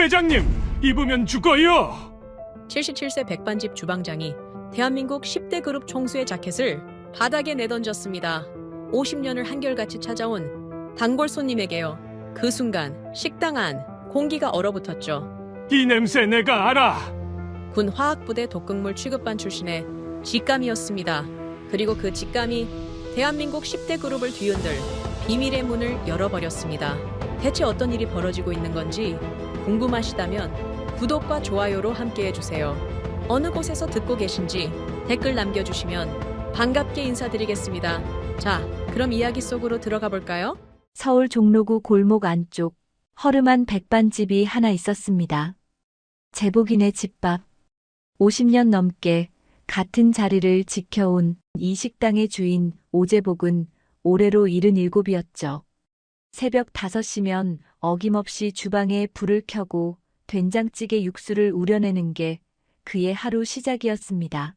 회장님, 입으면 죽어요. 77세 백반집 주방장이 대한민국 10대 그룹 총수의 자켓을 바닥에 내던졌습니다. 50년을 한결같이 찾아온 단골 손님에게요. 그 순간 식당 안 공기가 얼어붙었죠. 이 냄새 내가 알아. 군 화학부대 독극물 취급반 출신의 직감이었습니다. 그리고 그 직감이 대한민국 10대 그룹을 뒤흔들 비밀의 문을 열어버렸습니다. 대체 어떤 일이 벌어지고 있는 건지 궁금하시다면 구독과 좋아요로 함께해주세요. 어느 곳에서 듣고 계신지 댓글 남겨주시면 반갑게 인사드리겠습니다. 자, 그럼 이야기 속으로 들어가 볼까요? 서울 종로구 골목 안쪽 허름한 백반집이 하나 있었습니다. 제복인의 집밥. 50년 넘게 같은 자리를 지켜온 이 식당의 주인 오제복은 올해로 77이었죠. 새벽 5시면 어김없이 주방에 불을 켜고 된장찌개 육수를 우려내는 게 그의 하루 시작이었습니다.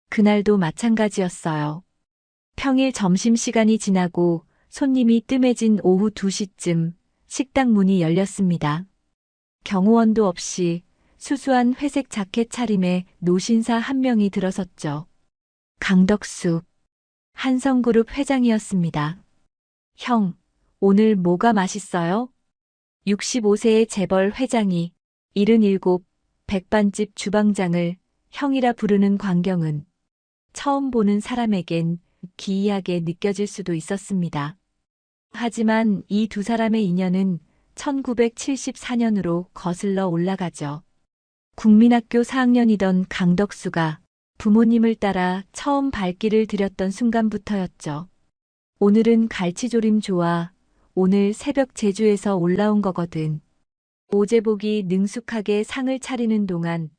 그날도 마찬가지였어요. 평일 점심시간이 지나고 손님이 뜸해진 오후 2시쯤 식당 문이 열렸습니다. 경호원도 없이 수수한 회색 자켓 차림에 노신사 한 명이 들어섰죠. 강덕수, 한성그룹 회장이었습니다. 형, 오늘 뭐가 맛있어요? 65세의 재벌 회장이 77 백반집 주방장을 형이라 부르는 광경은 처음 보는 사람에겐 기이하게 느껴질 수도 있었습니다. 하지만 이 두 사람의 인연은 1974년으로 거슬러 올라가죠. 국민학교 4학년이던 강덕수가 부모님을 따라 처음 발길을 들였던 순간부터였죠. 오늘은 갈치조림 좋아. 오늘 새벽 제주에서 올라온 거거든. 오제복이 능숙하게 상을 차리는 동안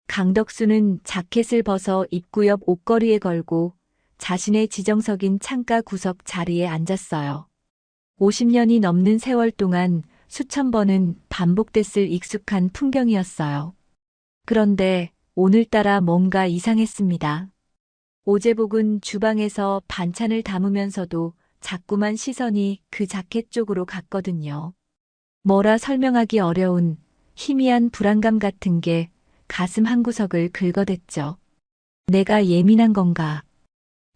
강덕수는 자켓을 벗어 입구 옆 옷걸이에 걸고 자신의 지정석인 창가 구석 자리에 앉았어요. 50년이 넘는 세월 동안 수천 번은 반복됐을 익숙한 풍경이었어요. 그런데 오늘따라 뭔가 이상했습니다. 오제복은 주방에서 반찬을 담으면서도 자꾸만 시선이 그 자켓 쪽으로 갔거든요. 뭐라 설명하기 어려운 희미한 불안감 같은 게 가슴 한구석을 긁어댔죠. 내가 예민한 건가?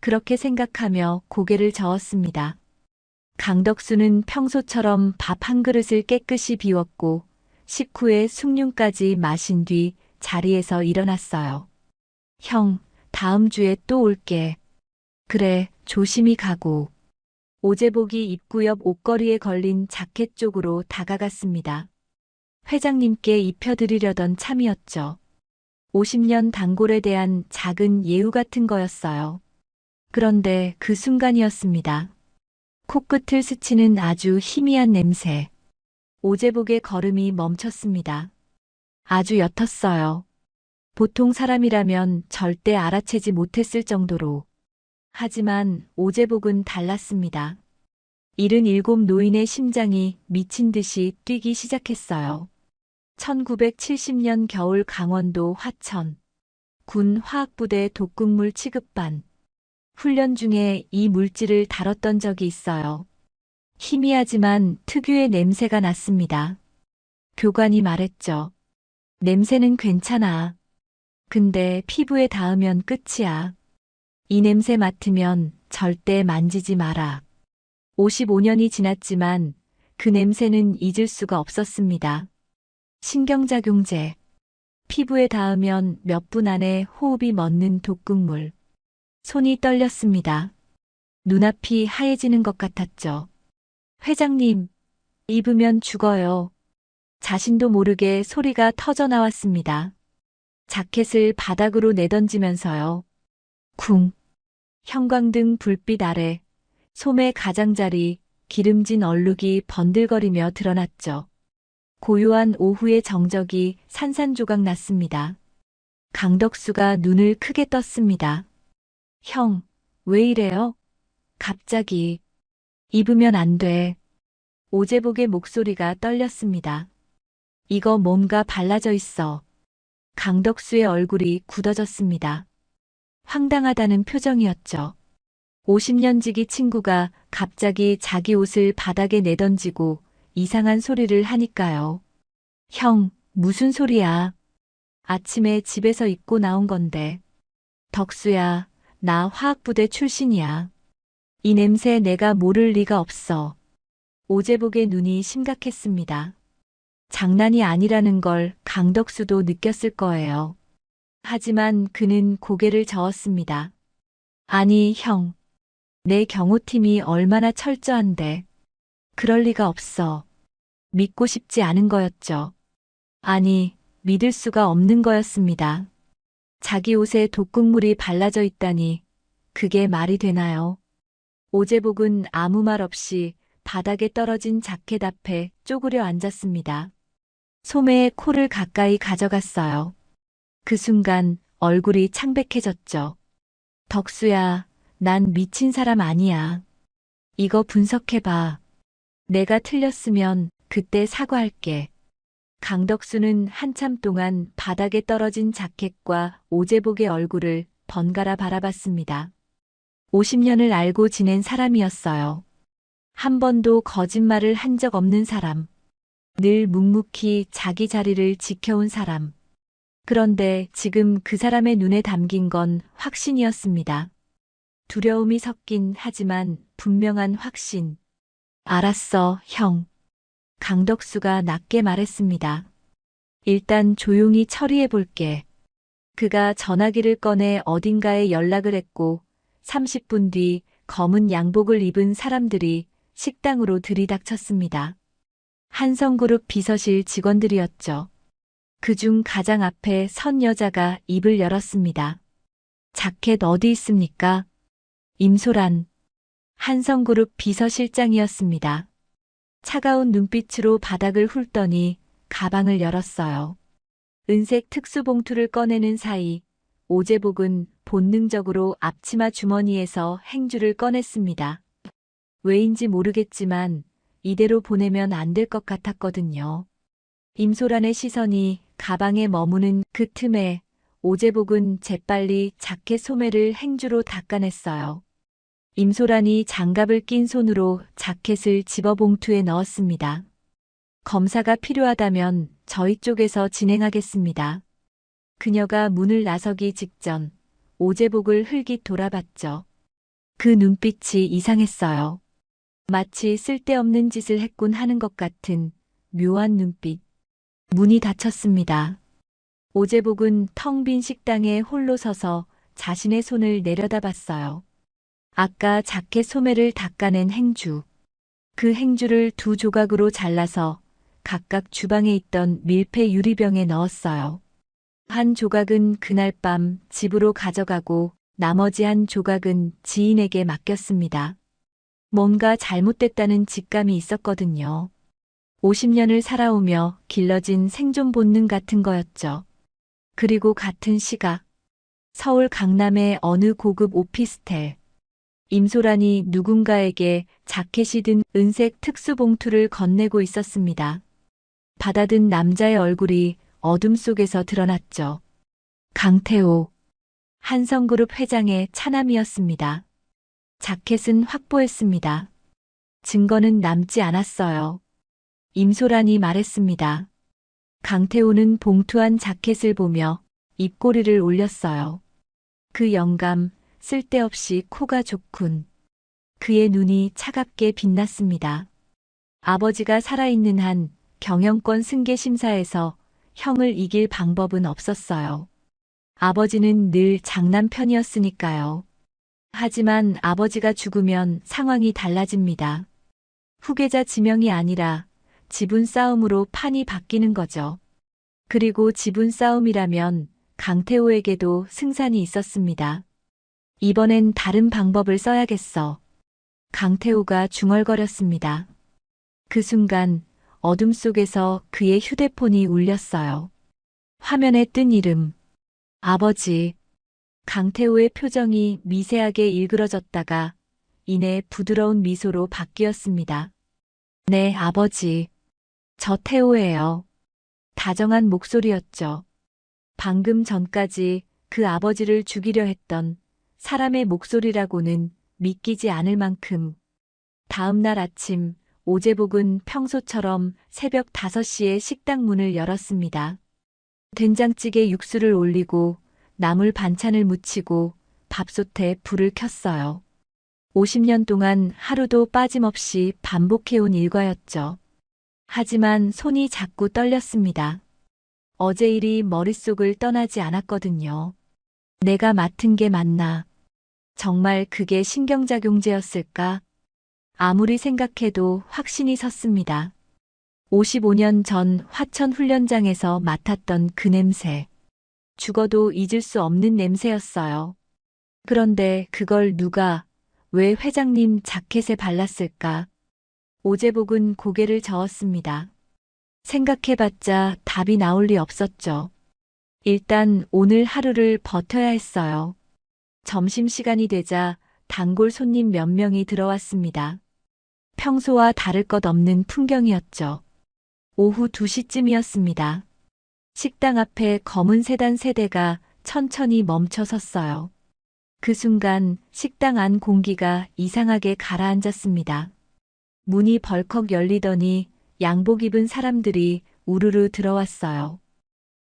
그렇게 생각하며 고개를 저었습니다. 강덕수는 평소처럼 밥 한 그릇을 깨끗이 비웠고 식후에 숭늉까지 마신 뒤 자리에서 일어났어요. 형, 다음 주에 또 올게. 그래, 조심히 가고. 오제복이 입구 옆 옷걸이에 걸린 자켓 쪽으로 다가갔습니다. 회장님께 입혀드리려던 참이었죠. 50년 단골에 대한 작은 예우 같은 거였어요. 그런데 그 순간이었습니다. 코끝을 스치는 아주 희미한 냄새. 오제복의 걸음이 멈췄습니다. 아주 옅었어요. 보통 사람이라면 절대 알아채지 못했을 정도로. 하지만 오제복은 달랐습니다. 77 노인의 심장이 미친 듯이 뛰기 시작했어요. 1970년 겨울 강원도 화천. 군 화학부대 독극물 취급반. 훈련 중에 이 물질을 다뤘던 적이 있어요. 희미하지만 특유의 냄새가 났습니다. 교관이 말했죠. 냄새는 괜찮아. 근데 피부에 닿으면 끝이야. 이 냄새 맡으면 절대 만지지 마라. 55년이 지났지만 그 냄새는 잊을 수가 없었습니다. 신경작용제. 피부에 닿으면 몇 분 안에 호흡이 멎는 독극물. 손이 떨렸습니다. 눈앞이 하얘지는 것 같았죠. 회장님, 입으면 죽어요. 자신도 모르게 소리가 터져나왔습니다. 자켓을 바닥으로 내던지면서요. 쿵. 형광등 불빛 아래 소매 가장자리 기름진 얼룩이 번들거리며 드러났죠. 고요한 오후의 정적이 산산조각 났습니다. 강덕수가 눈을 크게 떴습니다. 형, 왜 이래요? 갑자기. 입으면 안 돼. 오제복의 목소리가 떨렸습니다. 이거 뭔가 발라져 있어. 강덕수의 얼굴이 굳어졌습니다. 황당하다는 표정이었죠. 50년 지기 친구가 갑자기 자기 옷을 바닥에 내던지고 이상한 소리를 하니까요. 형, 무슨 소리야? 아침에 집에서 입고 나온 건데. 덕수야, 나 화학부대 출신이야. 이 냄새 내가 모를 리가 없어. 오재복의 눈이 심각했습니다. 장난이 아니라는 걸 강덕수도 느꼈을 거예요. 하지만 그는 고개를 저었습니다. 아니, 형. 내 경호팀이 얼마나 철저한데. 그럴 리가 없어. 믿고 싶지 않은 거였죠. 아니, 믿을 수가 없는 거였습니다. 자기 옷에 독극물이 발라져 있다니, 그게 말이 되나요? 오재복은 아무 말 없이 바닥에 떨어진 자켓 앞에 쪼그려 앉았습니다. 소매에 코를 가까이 가져갔어요. 그 순간 얼굴이 창백해졌죠. 덕수야, 난 미친 사람 아니야. 이거 분석해봐. 내가 틀렸으면 그때 사과할게. 강덕수는 한참 동안 바닥에 떨어진 자켓과 오재복의 얼굴을 번갈아 바라봤습니다. 50년을 알고 지낸 사람이었어요. 한 번도 거짓말을 한 적 없는 사람. 늘 묵묵히 자기 자리를 지켜온 사람. 그런데 지금 그 사람의 눈에 담긴 건 확신이었습니다. 두려움이 섞인 하지만 분명한 확신. 알았어, 형. 강덕수가 낮게 말했습니다. 일단 조용히 처리해 볼게. 그가 전화기를 꺼내 어딘가에 연락을 했고 30분 뒤 검은 양복을 입은 사람들이 식당으로 들이닥쳤습니다. 한성그룹 비서실 직원들이었죠. 그중 가장 앞에 선 여자가 입을 열었습니다. 자켓 어디 있습니까? 임소란. 한성그룹 비서실장이었습니다. 차가운 눈빛으로 바닥을 훑더니 가방을 열었어요. 은색 특수봉투를 꺼내는 사이 오재복은 본능적으로 앞치마 주머니에서 행주를 꺼냈습니다. 왜인지 모르겠지만 이대로 보내면 안 될 것 같았거든요. 임소란의 시선이 가방에 머무는 그 틈에 오재복은 재빨리 자켓 소매를 행주로 닦아냈어요. 임소란이 장갑을 낀 손으로 자켓을 집어 봉투에 넣었습니다. 검사가 필요하다면 저희 쪽에서 진행하겠습니다. 그녀가 문을 나서기 직전 오재복을 흘깃 돌아봤죠. 그 눈빛이 이상했어요. 마치 쓸데없는 짓을 했군 하는 것 같은 묘한 눈빛. 문이 닫혔습니다. 오재복은 텅 빈 식당에 홀로 서서 자신의 손을 내려다봤어요. 아까 자켓 소매를 닦아낸 행주. 그 행주를 두 조각으로 잘라서 각각 주방에 있던 밀폐 유리병에 넣었어요. 한 조각은 그날 밤 집으로 가져가고 나머지 한 조각은 지인에게 맡겼습니다. 뭔가 잘못됐다는 직감이 있었거든요. 50년을 살아오며 길러진 생존 본능 같은 거였죠. 그리고 같은 시각, 서울 강남의 어느 고급 오피스텔. 임소란이 누군가에게 자켓이 든 은색 특수봉투를 건네고 있었습니다. 받아든 남자의 얼굴이 어둠 속에서 드러났죠. 강태호. 한성그룹 회장의 차남이었습니다. 자켓은 확보했습니다. 증거는 남지 않았어요. 임소란이 말했습니다. 강태호는 봉투 안 자켓을 보며 입꼬리를 올렸어요. 그 영감, 쓸데없이 코가 좁군. 그의 눈이 차갑게 빛났습니다. 아버지가 살아있는 한 경영권 승계 심사에서 형을 이길 방법은 없었어요. 아버지는 늘 장남 편이었으니까요. 하지만 아버지가 죽으면 상황이 달라집니다. 후계자 지명이 아니라 지분 싸움으로 판이 바뀌는 거죠. 그리고 지분 싸움이라면 강태호에게도 승산이 있었습니다. 이번엔 다른 방법을 써야겠어. 강태호가 중얼거렸습니다. 그 순간 어둠 속에서 그의 휴대폰이 울렸어요. 화면에 뜬 이름. 아버지. 강태호의 표정이 미세하게 일그러졌다가 이내 부드러운 미소로 바뀌었습니다. 네, 아버지. 저 태호예요. 다정한 목소리였죠. 방금 전까지 그 아버지를 죽이려 했던 사람의 목소리라고는 믿기지 않을 만큼. 다음 날 아침 오제복은 평소처럼 새벽 5시에 식당 문을 열었습니다. 된장찌개 육수를 올리고 나물 반찬을 무치고 밥솥에 불을 켰어요. 50년 동안 하루도 빠짐없이 반복해온 일과였죠. 하지만 손이 자꾸 떨렸습니다. 어제 일이 머릿속을 떠나지 않았거든요. 내가 맡은 게 맞나? 정말 그게 신경작용제였을까? 아무리 생각해도 확신이 섰습니다. 55년 전 화천 훈련장에서 맡았던 그 냄새. 죽어도 잊을 수 없는 냄새였어요. 그런데 그걸 누가, 왜 회장님 자켓에 발랐을까? 오제복은 고개를 저었습니다. 생각해봤자 답이 나올 리 없었죠. 일단 오늘 하루를 버텨야 했어요. 점심시간이 되자 단골 손님 몇 명이 들어왔습니다. 평소와 다를 것 없는 풍경이었죠. 오후 2시쯤이었습니다. 식당 앞에 검은 세단 세대가 천천히 멈춰 섰어요. 그 순간 식당 안 공기가 이상하게 가라앉았습니다. 문이 벌컥 열리더니 양복 입은 사람들이 우르르 들어왔어요.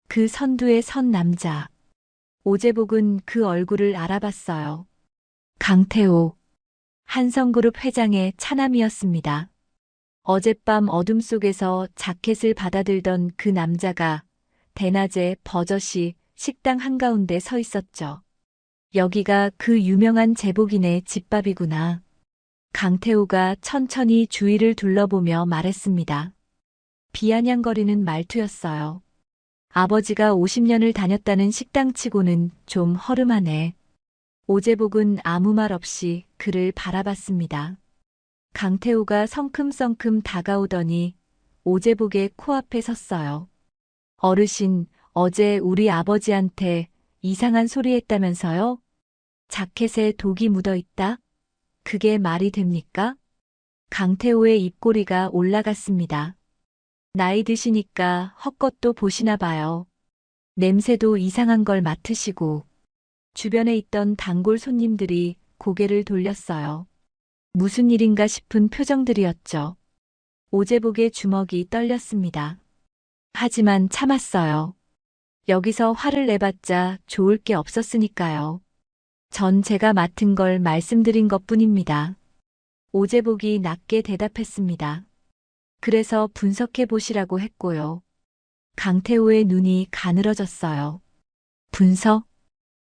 그 선두에 선 남자. 오제복은 그 얼굴을 알아봤어요. 강태호. 한성그룹 회장의 차남이었습니다. 어젯밤 어둠 속에서 자켓을 받아들던 그 남자가 대낮에 버젓이 식당 한가운데 서 있었죠. 여기가 그 유명한 제복인의 집밥이구나. 강태호가 천천히 주위를 둘러보며 말했습니다. 비아냥거리는 말투였어요. 아버지가 50년을 다녔다는 식당치고는 좀 허름하네. 오제복은 아무 말 없이 그를 바라봤습니다. 강태호가 성큼성큼 다가오더니 오제복의 코앞에 섰어요. 어르신, 어제 우리 아버지한테 이상한 소리 했다면서요? 자켓에 독이 묻어 있다? 그게 말이 됩니까? 강태호의 입꼬리가 올라갔습니다. 나이 드시니까 헛것도 보시나 봐요. 냄새도 이상한 걸 맡으시고. 주변에 있던 단골 손님들이 고개를 돌렸어요. 무슨 일인가 싶은 표정들이었죠. 오제복의 주먹이 떨렸습니다. 하지만 참았어요. 여기서 화를 내봤자 좋을 게 없었으니까요. 전 제가 맡은 걸 말씀드린 것뿐입니다. 오제복이 낮게 대답했습니다. 그래서 분석해 보시라고 했고요. 강태호의 눈이 가늘어졌어요. 분석?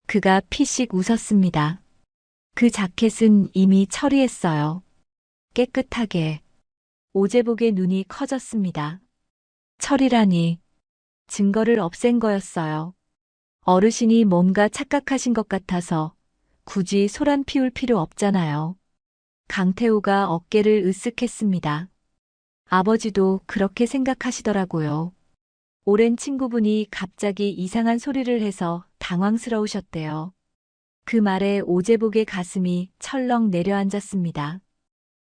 그가 피식 웃었습니다. 그 자켓은 이미 처리했어요. 깨끗하게. 오제복의 눈이 커졌습니다. 처리라니. 증거를 없앤 거였어요. 어르신이 뭔가 착각하신 것 같아서 굳이 소란 피울 필요 없잖아요. 강태호가 어깨를 으쓱했습니다. 아버지도 그렇게 생각하시더라고요. 오랜 친구분이 갑자기 이상한 소리를 해서 당황스러우셨대요. 그 말에 오제복의 가슴이 철렁 내려앉았습니다.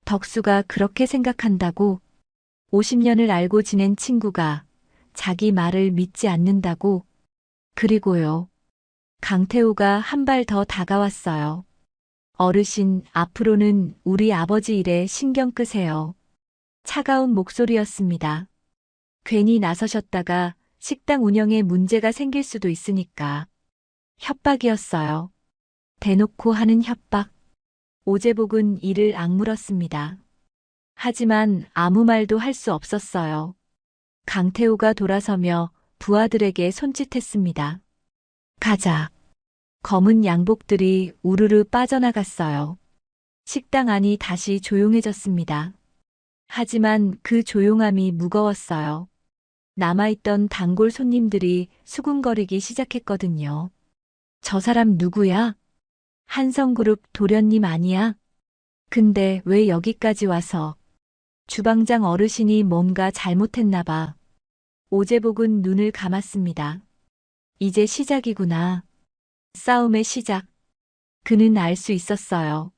덕수가 그렇게 생각한다고? 50년을 알고 지낸 친구가 자기 말을 믿지 않는다고? 그리고요. 강태호가 한 발 더 다가왔어요. 어르신, 앞으로는 우리 아버지 일에 신경 끄세요. 차가운 목소리였습니다. 괜히 나서셨다가 식당 운영에 문제가 생길 수도 있으니까. 협박이었어요. 대놓고 하는 협박. 오제복은 이를 악물었습니다. 하지만 아무 말도 할 수 없었어요. 강태호가 돌아서며 부하들에게 손짓했습니다. 가자. 검은 양복들이 우르르 빠져나갔어요. 식당 안이 다시 조용해졌습니다. 하지만 그 조용함이 무거웠어요. 남아있던 단골 손님들이 수군거리기 시작했거든요. 저 사람 누구야? 한성그룹 도련님 아니야? 근데 왜 여기까지 와서? 주방장 어르신이 뭔가 잘못했나 봐. 오제복은 눈을 감았습니다. 이제 시작이구나. 싸움의 시작. 그는 알 수 있었어요.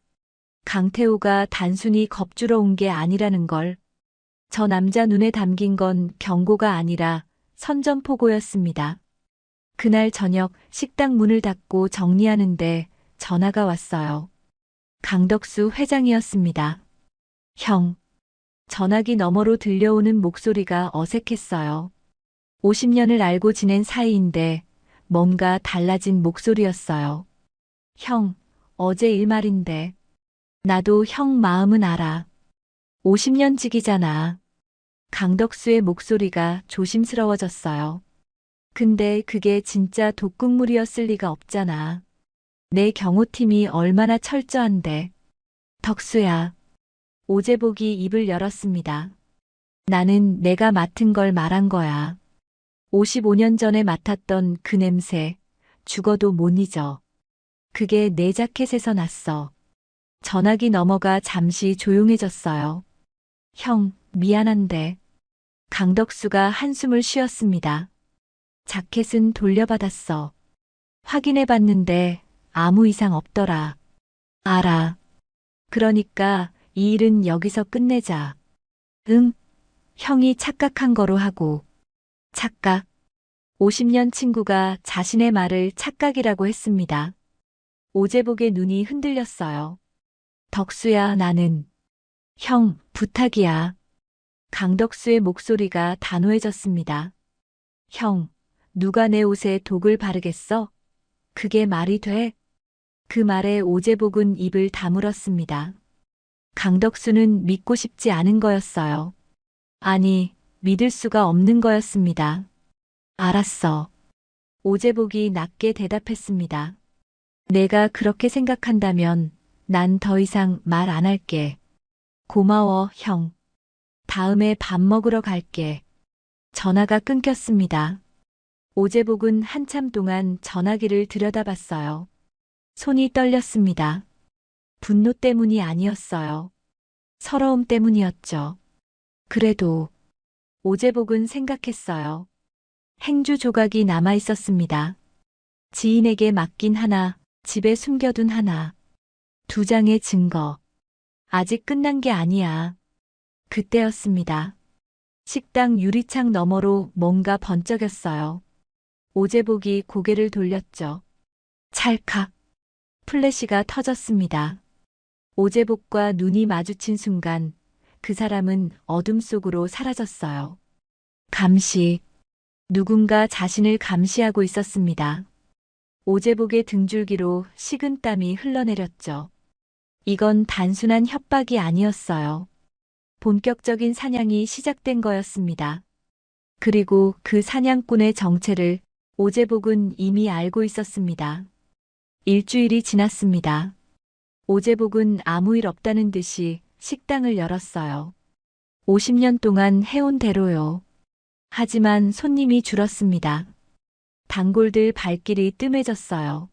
강태호가 단순히 겁주러 온 게 아니라는 걸. 저 남자 눈에 담긴 건 경고가 아니라 선전포고였습니다. 그날 저녁 식당 문을 닫고 정리하는데 전화가 왔어요. 강덕수 회장이었습니다. 형, 전화기 너머로 들려오는 목소리가 어색했어요. 50년을 알고 지낸 사이인데 뭔가 달라진 목소리였어요. 형, 어제 일 말인데. 나도 형 마음은 알아. 50년 지기잖아. 강덕수의 목소리가 조심스러워졌어요. 근데 그게 진짜 독극물이었을 리가 없잖아. 내 경호팀이 얼마나 철저한데. 덕수야. 오재복이 입을 열었습니다. 나는 내가 맡은 걸 말한 거야. 55년 전에 맡았던 그 냄새, 죽어도 못 잊어. 그게 내 자켓에서 났어. 전화기 너머가 잠시 조용해졌어요. 형, 미안한데. 강덕수가 한숨을 쉬었습니다. 자켓은 돌려받았어. 확인해봤는데 아무 이상 없더라. 알아. 그러니까 이 일은 여기서 끝내자. 응? 형이 착각한 거로 하고. 착각. 50년 친구가 자신의 말을 착각이라고 했습니다. 오재복의 눈이 흔들렸어요. 덕수야, 나는. 형, 부탁이야. 강덕수의 목소리가 단호해졌습니다. 형, 누가 내 옷에 독을 바르겠어? 그게 말이 돼? 그 말에 오재복은 입을 다물었습니다. 강덕수는 믿고 싶지 않은 거였어요. 아니, 믿을 수가 없는 거였습니다. 알았어. 오재복이 낮게 대답했습니다. 내가 그렇게 생각한다면 난 더 이상 말 안 할게. 고마워, 형. 다음에 밥 먹으러 갈게. 전화가 끊겼습니다. 오재복은 한참 동안 전화기를 들여다봤어요. 손이 떨렸습니다. 분노 때문이 아니었어요. 서러움 때문이었죠. 그래도 오재복은 생각했어요. 행주 조각이 남아 있었습니다. 지인에게 맡긴 하나, 집에 숨겨둔 하나. 2장의 증거. 아직 끝난 게 아니야. 그때였습니다. 식당 유리창 너머로 뭔가 번쩍였어요. 오재복이 고개를 돌렸죠. 찰칵. 플래시가 터졌습니다. 오재복과 눈이 마주친 순간 그 사람은 어둠 속으로 사라졌어요. 감시. 누군가 자신을 감시하고 있었습니다. 오재복의 등줄기로 식은땀이 흘러내렸죠. 이건 단순한 협박이 아니었어요. 본격적인 사냥이 시작된 거였습니다. 그리고 그 사냥꾼의 정체를 오재복은 이미 알고 있었습니다. 일주일이 지났습니다. 오재복은 아무 일 없다는 듯이 식당을 열었어요. 50년 동안 해온 대로요. 하지만 손님이 줄었습니다. 단골들 발길이 뜸해졌어요.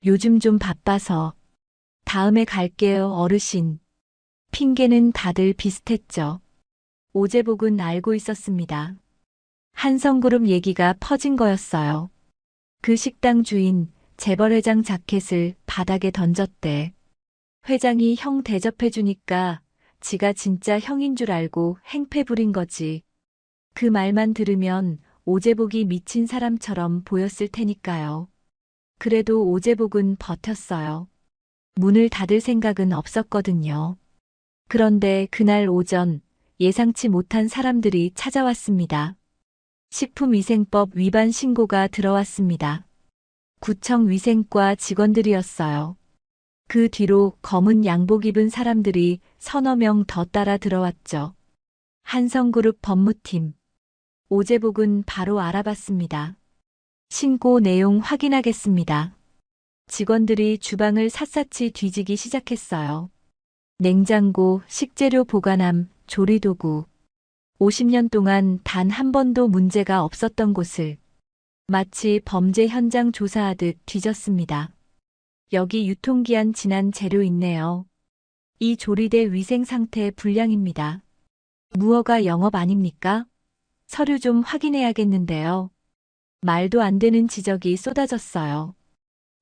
요즘 좀 바빠서. 다음에 갈게요, 어르신. 핑계는 다들 비슷했죠. 오재복은 알고 있었습니다. 한성그룹 얘기가 퍼진 거였어요. 그 식당 주인 재벌 회장 자켓을 바닥에 던졌대. 회장이 형 대접해주니까 지가 진짜 형인 줄 알고 행패 부린 거지. 그 말만 들으면 오재복이 미친 사람처럼 보였을 테니까요. 그래도 오재복은 버텼어요. 문을 닫을 생각은 없었거든요. 그런데 그날 오전 예상치 못한 사람들이 찾아왔습니다. 식품위생법 위반 신고가 들어왔습니다. 구청 위생과 직원들이었어요. 그 뒤로 검은 양복 입은 사람들이 서너 명 더 따라 들어왔죠. 한성그룹 법무팀. 오재복은 바로 알아봤습니다. 신고 내용 확인하겠습니다. 직원들이 주방을 샅샅이 뒤지기 시작했어요. 냉장고, 식재료 보관함, 조리도구. 50년 동안 단 한 번도 문제가 없었던 곳을 마치 범죄 현장 조사하듯 뒤졌습니다. 여기 유통기한 지난 재료 있네요. 이 조리대 위생 상태 불량입니다. 무허가 영업 아닙니까? 서류 좀 확인해야겠는데요. 말도 안 되는 지적이 쏟아졌어요.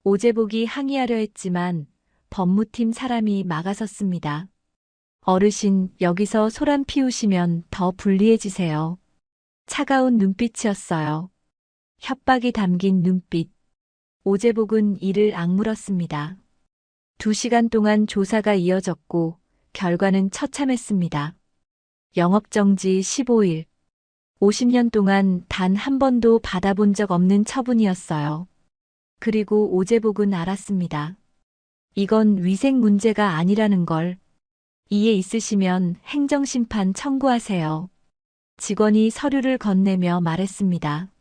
오재복이 항의하려 했지만 법무팀 사람이 막아섰습니다. 어르신, 여기서 소란 피우시면 더 불리해지세요. 차가운 눈빛이었어요. 협박이 담긴 눈빛. 오재복은 이를 악물었습니다. 2시간 동안 조사가 이어졌고 결과는 처참했습니다. 영업정지 15일. 50년 동안 단 한 번도 받아본 적 없는 처분이었어요. 그리고 오제복은 알았습니다. 이건 위생 문제가 아니라는 걸. 이해 있으시면 행정심판 청구하세요. 직원이 서류를 건네며 말했습니다.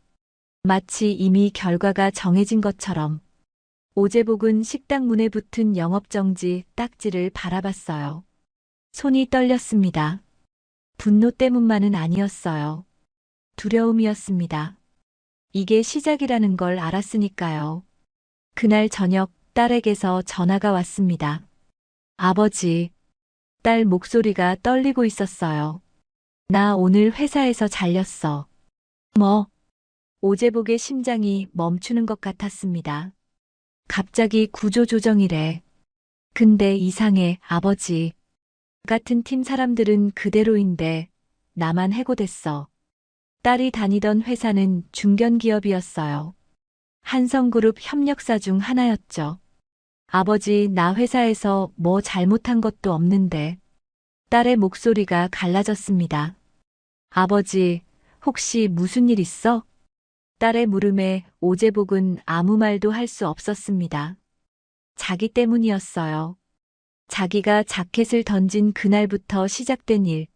마치 이미 결과가 정해진 것처럼. 오제복은 식당 문에 붙은 영업정지 딱지를 바라봤어요. 손이 떨렸습니다. 분노 때문만은 아니었어요. 두려움이었습니다. 이게 시작이라는 걸 알았으니까요. 그날 저녁 딸에게서 전화가 왔습니다. 아버지, 딸 목소리가 떨리고 있었어요. 나 오늘 회사에서 잘렸어. 뭐? 오제복의 심장이 멈추는 것 같았습니다. 갑자기 구조조정이래. 근데 이상해, 아버지. 같은 팀 사람들은 그대로인데 나만 해고됐어. 딸이 다니던 회사는 중견기업이었어요. 한성그룹 협력사 중 하나였죠. 아버지, 나 회사에서 뭐 잘못한 것도 없는데. 딸의 목소리가 갈라졌습니다. 아버지, 혹시 무슨 일 있어? 딸의 물음에 오제복은 아무 말도 할 수 없었습니다. 자기 때문이었어요. 자기가 자켓을 던진 그날부터 시작된 일.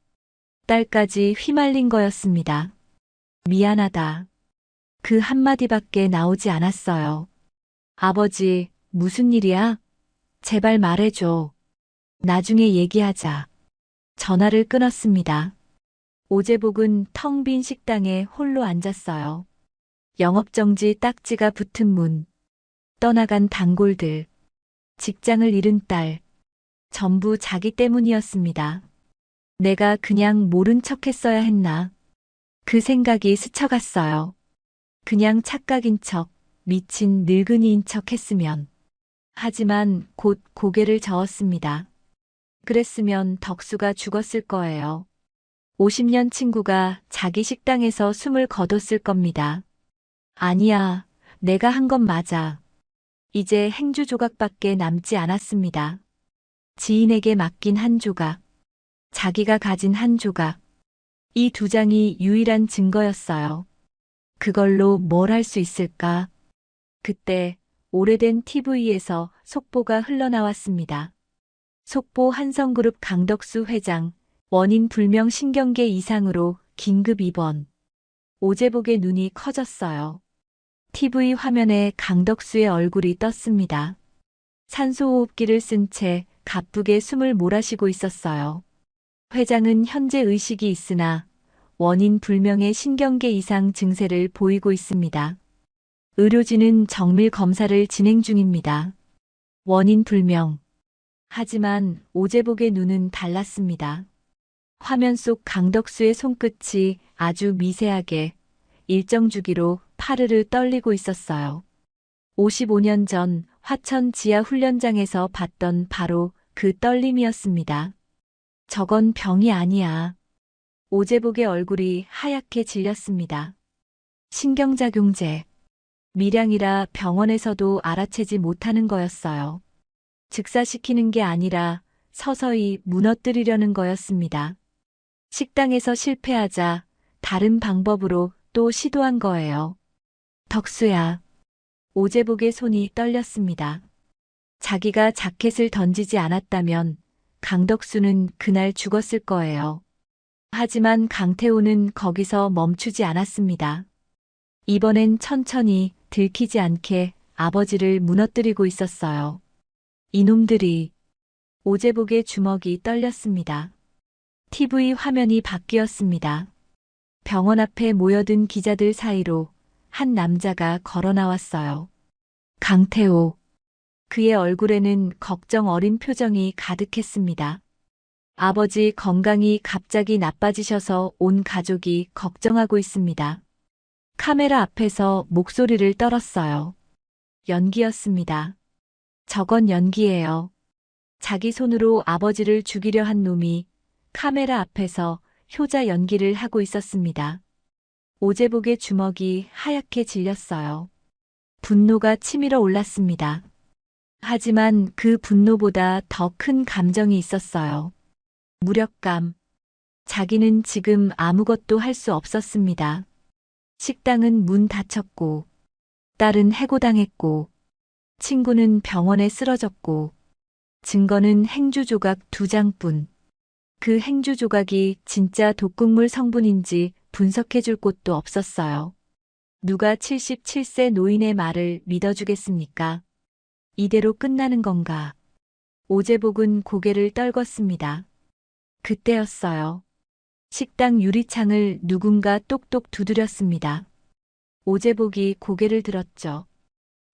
딸까지 휘말린 거였습니다. 미안하다. 그 한마디밖에 나오지 않았어요. 아버지, 무슨 일이야? 제발 말해줘. 나중에 얘기하자. 전화를 끊었습니다. 오제복은 텅 빈 식당에 홀로 앉았어요. 영업정지 딱지가 붙은 문. 떠나간 단골들. 직장을 잃은 딸. 전부 자기 때문이었습니다. 내가 그냥 모른 척 했어야 했나? 그 생각이 스쳐갔어요. 그냥 착각인 척, 미친 늙은이인 척 했으면. 하지만 곧 고개를 저었습니다. 그랬으면 덕수가 죽었을 거예요. 50년 친구가 자기 식당에서 숨을 거뒀을 겁니다. 아니야, 내가 한 건 맞아. 이제 행주 조각밖에 남지 않았습니다. 지인에게 맡긴 한 조각, 자기가 가진 한 조각. 이 두 장이 유일한 증거였어요. 그걸로 뭘 할 수 있을까? 그때 오래된 TV에서 속보가 흘러나왔습니다. 속보 한성그룹 강덕수 회장, 원인 불명 신경계 이상으로 긴급 입원. 오제복의 눈이 커졌어요. TV 화면에 강덕수의 얼굴이 떴습니다. 산소호흡기를 쓴 채 가쁘게 숨을 몰아쉬고 있었어요. 회장은 현재 의식이 있으나 원인 불명의 신경계 이상 증세를 보이고 있습니다. 의료진은 정밀 검사를 진행 중입니다. 원인 불명. 하지만 오제복의 눈은 달랐습니다. 화면 속 강덕수의 손끝이 아주 미세하게 일정 주기로 파르르 떨리고 있었어요. 55년 전 화천 지하 훈련장에서 봤던 바로 그 떨림이었습니다. 저건 병이 아니야. 오제복의 얼굴이 하얗게 질렸습니다. 신경작용제. 밀양이라 병원에서도 알아채지 못하는 거였어요. 즉사시키는 게 아니라 서서히 무너뜨리려는 거였습니다. 식당에서 실패하자 다른 방법으로 또 시도한 거예요. 덕수야. 오제복의 손이 떨렸습니다. 자기가 자켓을 던지지 않았다면 강덕수는 그날 죽었을 거예요. 하지만 강태호는 거기서 멈추지 않았습니다. 이번엔 천천히 들키지 않게 아버지를 무너뜨리고 있었어요. 이놈들이. 오제복의 주먹이 떨렸습니다. TV 화면이 바뀌었습니다. 병원 앞에 모여든 기자들 사이로 한 남자가 걸어 나왔어요. 강태호. 그의 얼굴에는 걱정 어린 표정이 가득했습니다. 아버지 건강이 갑자기 나빠지셔서 온 가족이 걱정하고 있습니다. 카메라 앞에서 목소리를 떨었어요. 연기였습니다. 저건 연기예요. 자기 손으로 아버지를 죽이려 한 놈이 카메라 앞에서 효자 연기를 하고 있었습니다. 오제복의 주먹이 하얗게 질렸어요. 분노가 치밀어 올랐습니다. 하지만 그 분노보다 더 큰 감정이 있었어요. 무력감. 자기는 지금 아무것도 할 수 없었습니다. 식당은 문 닫혔고, 딸은 해고당했고, 친구는 병원에 쓰러졌고, 증거는 행주 조각 2장뿐. 그 행주 조각이 진짜 독극물 성분인지 분석해 줄 곳도 없었어요. 누가 77세 노인의 말을 믿어주겠습니까? 이대로 끝나는 건가? 오제복은 고개를 떨궜습니다. 그때였어요. 식당 유리창을 누군가 똑똑 두드렸습니다. 오제복이 고개를 들었죠.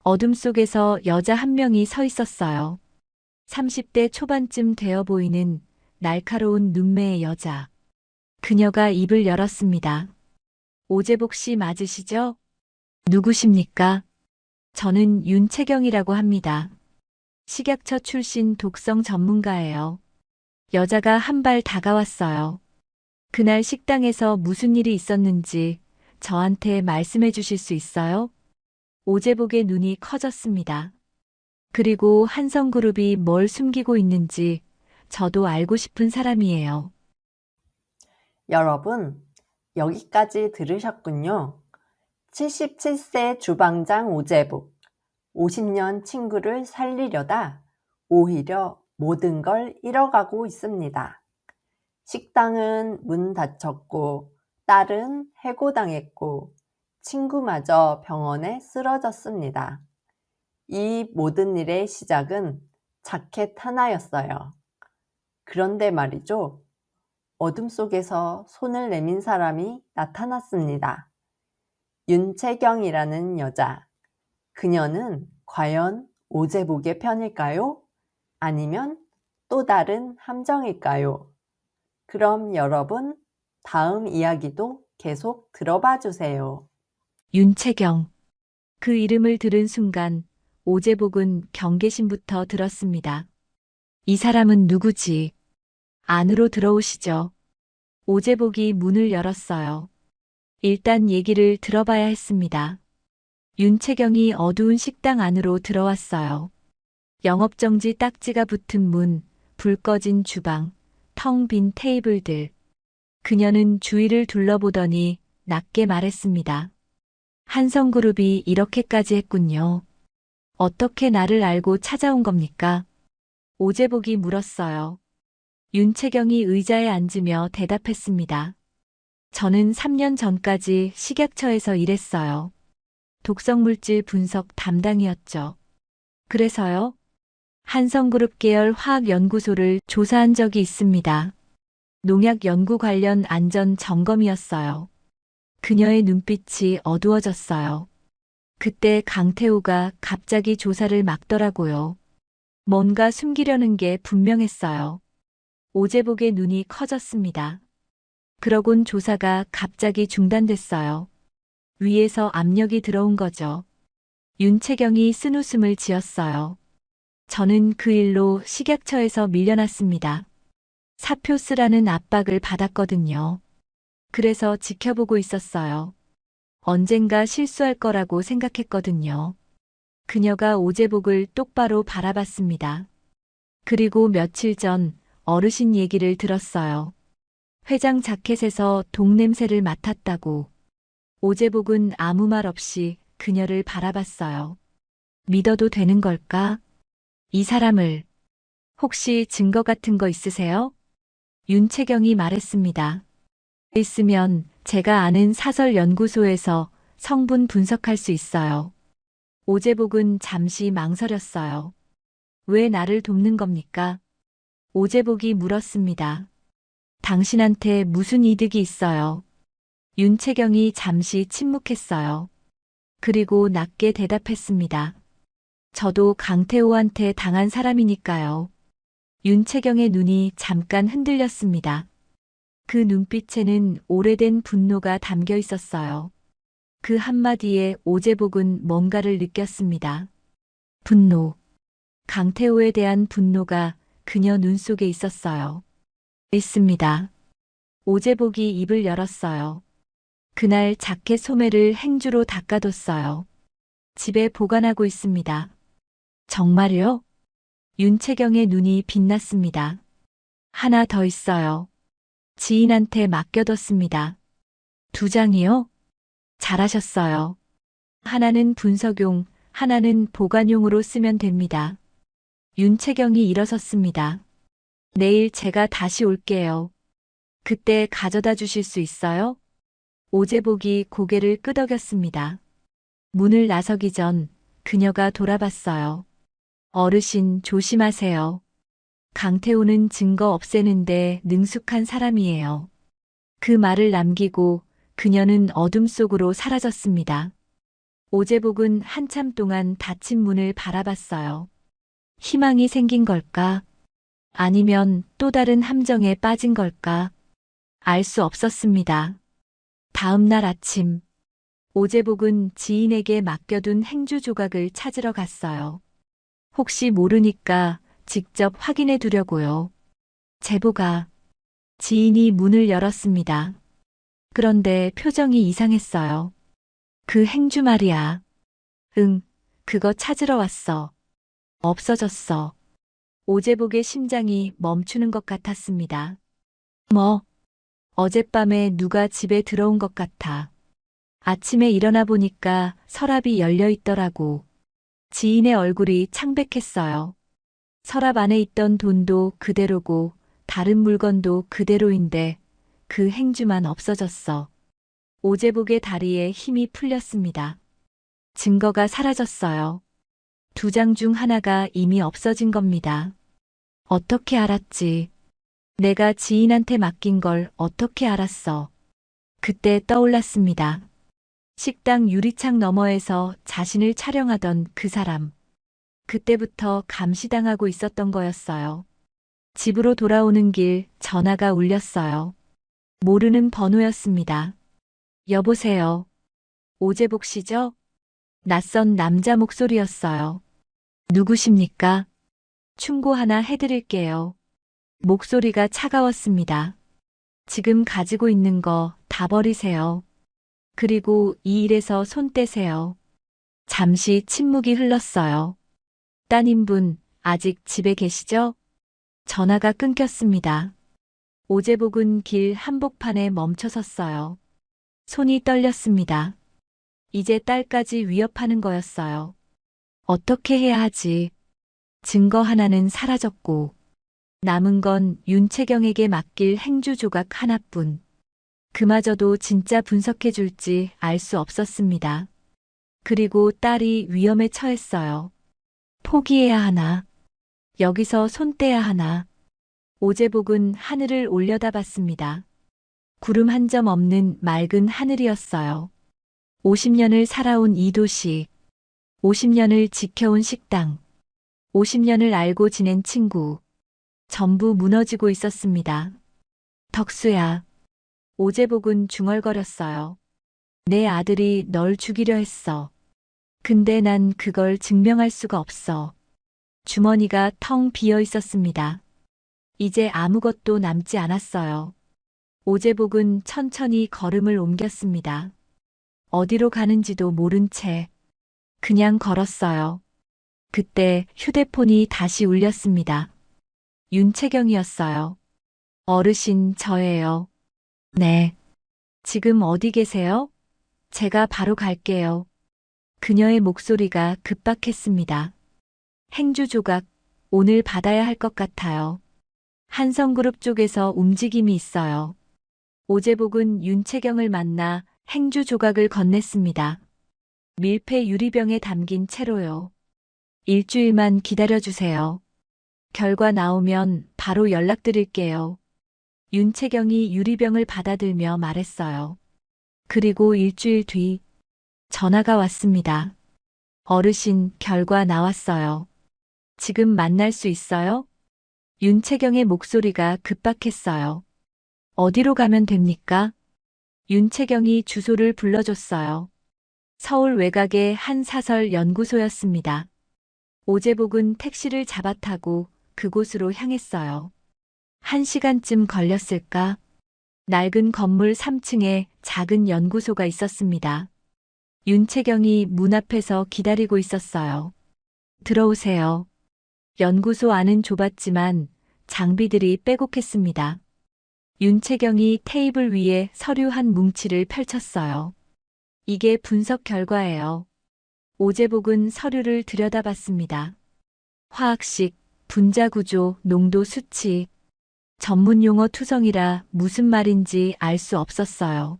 어둠 속에서 여자 한 명이 서 있었어요. 30대 초반쯤 되어 보이는 날카로운 눈매의 여자. 그녀가 입을 열었습니다. 오제복 씨 맞으시죠? 누구십니까? 저는 윤채경이라고 합니다. 식약처 출신 독성 전문가예요. 여자가 한 발 다가왔어요. 그날 식당에서 무슨 일이 있었는지 저한테 말씀해 주실 수 있어요? 오제복의 눈이 커졌습니다. 그리고 한성그룹이 뭘 숨기고 있는지 저도 알고 싶은 사람이에요. 여러분, 여기까지 들으셨군요. 77세 주방장 오제복, 50년 친구를 살리려다 오히려 모든 걸 잃어가고 있습니다. 식당은 문 닫혔고, 딸은 해고당했고, 친구마저 병원에 쓰러졌습니다. 이 모든 일의 시작은 자켓 하나였어요. 그런데 말이죠. 어둠 속에서 손을 내민 사람이 나타났습니다. 윤채경이라는 여자. 그녀는 과연 오제복의 편일까요? 아니면 또 다른 함정일까요? 그럼 여러분, 다음 이야기도 계속 들어봐 주세요. 윤채경. 그 이름을 들은 순간 오제복은 경계심부터 들었습니다. 이 사람은 누구지? 안으로 들어오시죠. 오제복이 문을 열었어요. 일단 얘기를 들어봐야 했습니다. 윤채경이 어두운 식당 안으로 들어왔어요. 영업정지 딱지가 붙은 문, 불 꺼진 주방, 텅 빈 테이블들. 그녀는 주위를 둘러보더니 낮게 말했습니다. 한성그룹이 이렇게까지 했군요. 어떻게 나를 알고 찾아온 겁니까? 오제복이 물었어요. 윤채경이 의자에 앉으며 대답했습니다. 저는 3년 전까지 식약처에서 일했어요. 독성물질 분석 담당이었죠. 그래서요? 한성그룹 계열 화학연구소를 조사한 적이 있습니다. 농약 연구 관련 안전 점검이었어요. 그녀의 눈빛이 어두워졌어요. 그때 강태우가 갑자기 조사를 막더라고요. 뭔가 숨기려는 게 분명했어요. 오제복의 눈이 커졌습니다. 그러곤 조사가 갑자기 중단됐어요. 위에서 압력이 들어온 거죠. 윤채경이 쓴웃음을 지었어요. 저는 그 일로 식약처에서 밀려났습니다. 사표 쓰라는 압박을 받았거든요. 그래서 지켜보고 있었어요. 언젠가 실수할 거라고 생각했거든요. 그녀가 오제복을 똑바로 바라봤습니다. 그리고 며칠 전 어르신 얘기를 들었어요. 회장 자켓에서 독냄새를 맡았다고. 오제복은 아무 말 없이 그녀를 바라봤어요. 믿어도 되는 걸까? 이 사람을. 혹시 증거 같은 거 있으세요? 윤채경이 말했습니다. 있으면 제가 아는 사설연구소에서 성분 분석할 수 있어요. 오제복은 잠시 망설였어요. 왜 나를 돕는 겁니까? 오제복이 물었습니다. 당신한테 무슨 이득이 있어요? 윤채경이 잠시 침묵했어요. 그리고 낮게 대답했습니다. 저도 강태호한테 당한 사람이니까요. 윤채경의 눈이 잠깐 흔들렸습니다. 그 눈빛에는 오래된 분노가 담겨 있었어요. 그 한마디에 오제복은 뭔가를 느꼈습니다. 분노. 강태호에 대한 분노가 그녀 눈 속에 있었어요. 있습니다. 오제복이 입을 열었어요. 그날 자켓 소매를 행주로 닦아뒀어요. 집에 보관하고 있습니다. 정말요? 윤채경의 눈이 빛났습니다. 하나 더 있어요. 지인한테 맡겨뒀습니다. 2장이요? 잘하셨어요. 하나는 분석용, 하나는 보관용으로 쓰면 됩니다. 윤채경이 일어섰습니다. 내일 제가 다시 올게요. 그때 가져다 주실 수 있어요? 오재복이 고개를 끄덕였습니다. 문을 나서기 전 그녀가 돌아봤어요. 어르신 조심하세요. 강태호는 증거 없애는데 능숙한 사람이에요. 그 말을 남기고 그녀는 어둠 속으로 사라졌습니다. 오재복은 한참 동안 닫힌 문을 바라봤어요. 희망이 생긴 걸까? 아니면 또 다른 함정에 빠진 걸까? 알 수 없었습니다. 다음 날 아침, 오재복은 지인에게 맡겨둔 행주 조각을 찾으러 갔어요. 혹시 모르니까 직접 확인해 두려고요. 제보가. 지인이 문을 열었습니다. 그런데 표정이 이상했어요. 그 행주 말이야. 응, 그거 찾으러 왔어. 없어졌어. 오재복의 심장이 멈추는 것 같았습니다. 뭐? 어젯밤에 누가 집에 들어온 것 같아. 아침에 일어나 보니까 서랍이 열려 있더라고. 지인의 얼굴이 창백했어요. 서랍 안에 있던 돈도 그대로고 다른 물건도 그대로인데 그 행주만 없어졌어. 오재복의 다리에 힘이 풀렸습니다. 증거가 사라졌어요. 2장 중 하나가 이미 없어진 겁니다. 어떻게 알았지? 내가 지인한테 맡긴 걸 어떻게 알았어? 그때 떠올랐습니다. 식당 유리창 너머에서 자신을 촬영하던 그 사람. 그때부터 감시당하고 있었던 거였어요. 집으로 돌아오는 길 전화가 울렸어요. 모르는 번호였습니다. 여보세요. 오재복 씨죠? 낯선 남자 목소리였어요. 누구십니까? 충고 하나 해드릴게요. 목소리가 차가웠습니다. 지금 가지고 있는 거 다 버리세요. 그리고 이 일에서 손 떼세요. 잠시 침묵이 흘렀어요. 따님분, 아직 집에 계시죠? 전화가 끊겼습니다. 오재복은 길 한복판에 멈춰섰어요. 손이 떨렸습니다. 이제 딸까지 위협하는 거였어요. 어떻게 해야 하지? 증거 하나는 사라졌고 남은 건 윤채경에게 맡길 행주 조각 하나뿐. 그마저도 진짜 분석해 줄지 알 수 없었습니다. 그리고 딸이 위험에 처했어요. 포기해야 하나? 여기서 손 떼야 하나? 오재복은 하늘을 올려다봤습니다. 구름 한 점 없는 맑은 하늘이었어요. 50년을 살아온 이 도시, 50년을 지켜온 식당, 50년을 알고 지낸 친구, 전부 무너지고 있었습니다. 덕수야. 오재복은 중얼거렸어요. 내 아들이 널 죽이려 했어. 근데 난 그걸 증명할 수가 없어. 주머니가 텅 비어 있었습니다. 이제 아무것도 남지 않았어요. 오재복은 천천히 걸음을 옮겼습니다. 어디로 가는지도 모른 채 그냥 걸었어요. 그때 휴대폰이 다시 울렸습니다. 윤채경이었어요. 어르신, 저예요. 네. 지금 어디 계세요? 제가 바로 갈게요. 그녀의 목소리가 급박했습니다. 행주 조각, 오늘 받아야 할 것 같아요. 한성그룹 쪽에서 움직임이 있어요. 오재복은 윤채경을 만나 행주 조각을 건넸습니다. 밀폐 유리병에 담긴 채로요. 일주일만 기다려주세요. 결과 나오면 바로 연락드릴게요. 윤채경이 유리병을 받아들며 말했어요. 그리고 일주일 뒤 전화가 왔습니다. 어르신, 결과 나왔어요. 지금 만날 수 있어요? 윤채경의 목소리가 급박했어요. 어디로 가면 됩니까? 윤채경이 주소를 불러줬어요. 서울 외곽의 한 사설 연구소였습니다. 오재복은 택시를 잡아타고 그곳으로 향했어요. 1시간쯤 걸렸을까? 낡은 건물 3층에 작은 연구소가 있었습니다. 윤채경이 문 앞에서 기다리고 있었어요. 들어오세요. 연구소 안은 좁았지만 장비들이 빼곡했습니다. 윤채경이 테이블 위에 서류 한 뭉치를 펼쳤어요. 이게 분석 결과예요. 오재복은 서류를 들여다봤습니다. 화학식, 분자 구조, 농도 수치. 전문 용어 투성이라 무슨 말인지 알 수 없었어요.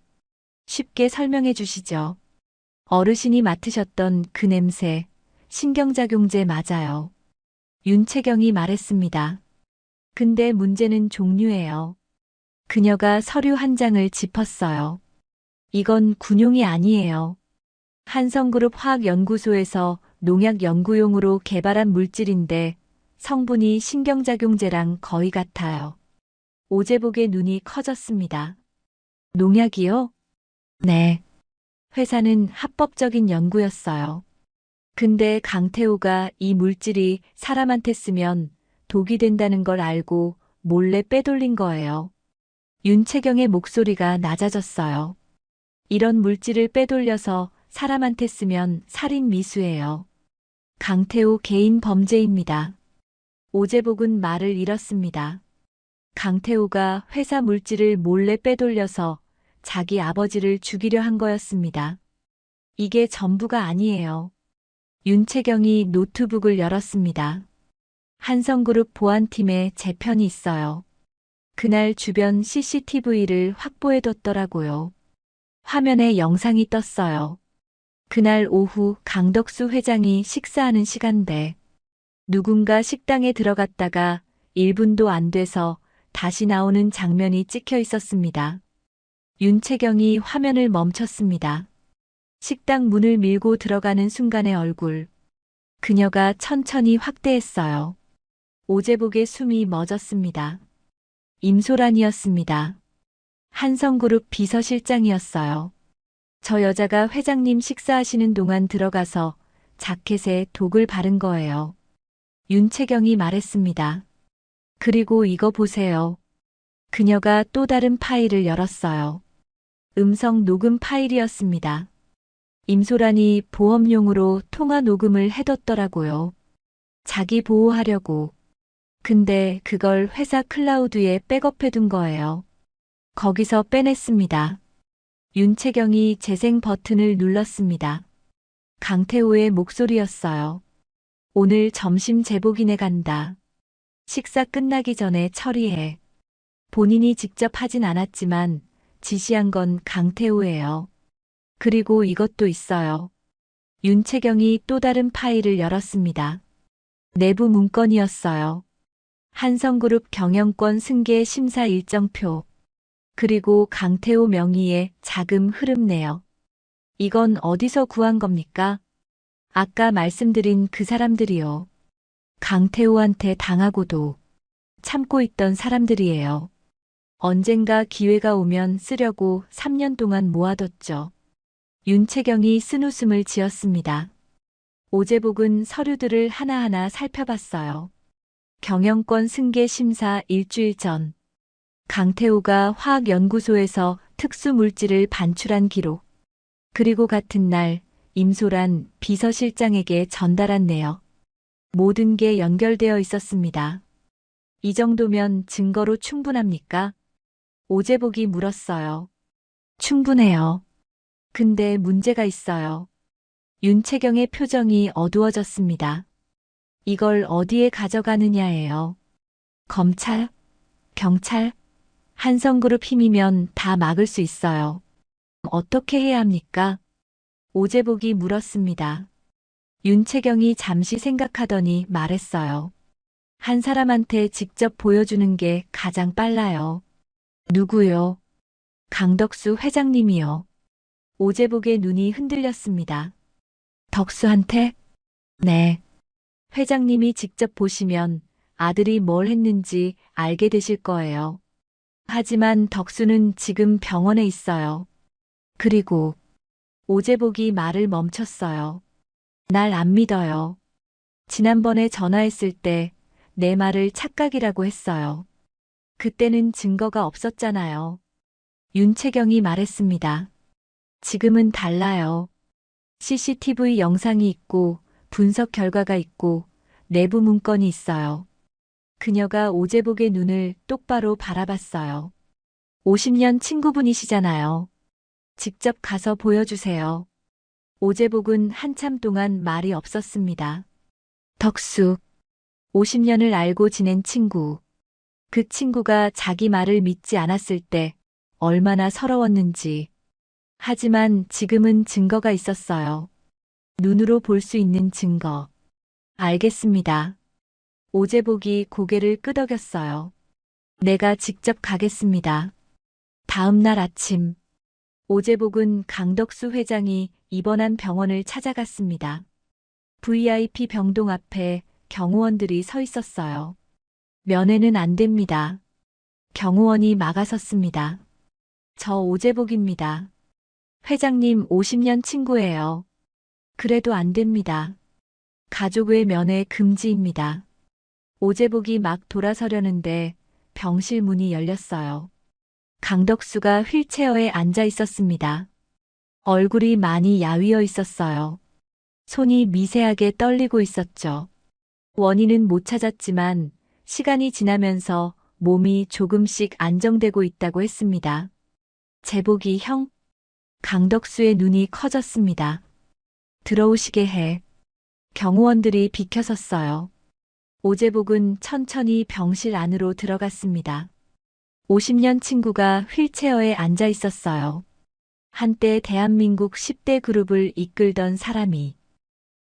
쉽게 설명해 주시죠. 어르신이 맡으셨던 그 냄새, 신경작용제 맞아요. 윤채경이 말했습니다. 근데 문제는 종류예요. 그녀가 서류 한 장을 짚었어요. 이건 군용이 아니에요. 한성그룹 화학연구소에서 농약 연구용으로 개발한 물질인데 성분이 신경작용제랑 거의 같아요. 오재복의 눈이 커졌습니다. 농약이요? 네. 회사는 합법적인 연구였어요. 근데 강태호가 이 물질이 사람한테 쓰면 독이 된다는 걸 알고 몰래 빼돌린 거예요. 윤채경의 목소리가 낮아졌어요. 이런 물질을 빼돌려서 사람한테 쓰면 살인 미수예요. 강태호 개인 범죄입니다. 오재복은 말을 잃었습니다. 강태호가 회사 물질을 몰래 빼돌려서 자기 아버지를 죽이려 한 거였습니다. 이게 전부가 아니에요. 윤채경이 노트북을 열었습니다. 한성그룹 보안팀에 제 편이 있어요. 그날 주변 CCTV를 확보해뒀더라고요. 화면에 영상이 떴어요. 그날 오후 강덕수 회장이 식사하는 시간대 누군가 식당에 들어갔다가 1분도 안 돼서 다시 나오는 장면이 찍혀 있었습니다. 윤채경이 화면을 멈췄습니다. 식당 문을 밀고 들어가는 순간의 얼굴. 그녀가 천천히 확대했어요. 오재복의 숨이 멎었습니다. 임소란이었습니다. 한성그룹 비서실장이었어요. 저 여자가 회장님 식사하시는 동안 들어가서 자켓에 독을 바른 거예요. 윤채경이 말했습니다. 그리고 이거 보세요. 그녀가 또 다른 파일을 열었어요. 음성 녹음 파일이었습니다. 임소란이 보험용으로 통화 녹음을 해뒀더라고요. 자기 보호하려고. 근데 그걸 회사 클라우드에 백업해둔 거예요. 거기서 빼냈습니다. 윤채경이 재생 버튼을 눌렀습니다. 강태호의 목소리였어요. 오늘 점심 제복이네 간다. 식사 끝나기 전에 처리해. 본인이 직접 하진 않았지만 지시한 건 강태호예요. 그리고 이것도 있어요. 윤채경이 또 다른 파일을 열었습니다. 내부 문건이었어요. 한성그룹 경영권 승계 심사 일정표. 그리고 강태호 명의의 자금 흐름 내역. 이건 어디서 구한 겁니까? 아까 말씀드린 그 사람들이요. 강태호한테 당하고도 참고 있던 사람들이에요. 언젠가 기회가 오면 쓰려고 3년 동안 모아뒀죠. 윤채경이 쓴웃음을 지었습니다. 오재복은 서류들을 하나하나 살펴봤어요. 경영권 승계 심사 일주일 전. 강태호가 화학연구소에서 특수물질을 반출한 기록. 그리고 같은 날 임소란 비서실장에게 전달한 내역. 모든 게 연결되어 있었습니다. 이 정도면 증거로 충분합니까? 오재복이 물었어요. 충분해요. 근데 문제가 있어요. 윤채경의 표정이 어두워졌습니다. 이걸 어디에 가져가느냐예요. 검찰? 경찰? 한성그룹 힘이면 다 막을 수 있어요. 어떻게 해야 합니까? 오재복이 물었습니다. 윤채경이 잠시 생각하더니 말했어요. 한 사람한테 직접 보여주는 게 가장 빨라요. 누구요? 강덕수 회장님이요. 오재복의 눈이 흔들렸습니다. 덕수한테? 네. 회장님이 직접 보시면 아들이 뭘 했는지 알게 되실 거예요. 하지만 덕수는 지금 병원에 있어요. 그리고 오재복이 말을 멈췄어요. 날 안 믿어요. 지난번에 전화했을 때 내 말을 착각이라고 했어요. 그때는 증거가 없었잖아요. 윤채경이 말했습니다. 지금은 달라요. CCTV 영상이 있고 분석 결과가 있고 내부 문건이 있어요. 그녀가 오재복의 눈을 똑바로 바라봤어요. 50년 친구분이시잖아요. 직접 가서 보여주세요. 오제복은 한참 동안 말이 없었습니다. 덕수. 50년을 알고 지낸 친구. 그 친구가 자기 말을 믿지 않았을 때 얼마나 서러웠는지. 하지만 지금은 증거가 있었어요. 눈으로 볼 수 있는 증거. 알겠습니다. 오제복이 고개를 끄덕였어요. 내가 직접 가겠습니다. 다음 날 아침, 오제복은 강덕수 회장이 입원한 병원을 찾아갔습니다. VIP 병동 앞에 경호원들이 서 있었어요. 면회는 안 됩니다. 경호원이 막아섰습니다. 저 오제복입니다. 회장님 50년 친구예요. 그래도 안 됩니다. 가족 외 면회 금지입니다. 오제복이 막 돌아서려는데 병실 문이 열렸어요. 강덕수가 휠체어에 앉아 있었습니다. 얼굴이 많이 야위어 있었어요. 손이 미세하게 떨리고 있었죠. 원인은 못 찾았지만 시간이 지나면서 몸이 조금씩 안정되고 있다고 했습니다. 제복이 형? 강덕수의 눈이 커졌습니다. 들어오시게 해. 경호원들이 비켜섰어요. 오제복은 천천히 병실 안으로 들어갔습니다. 50년 친구가 휠체어에 앉아 있었어요. 한때 대한민국 10대 그룹을 이끌던 사람이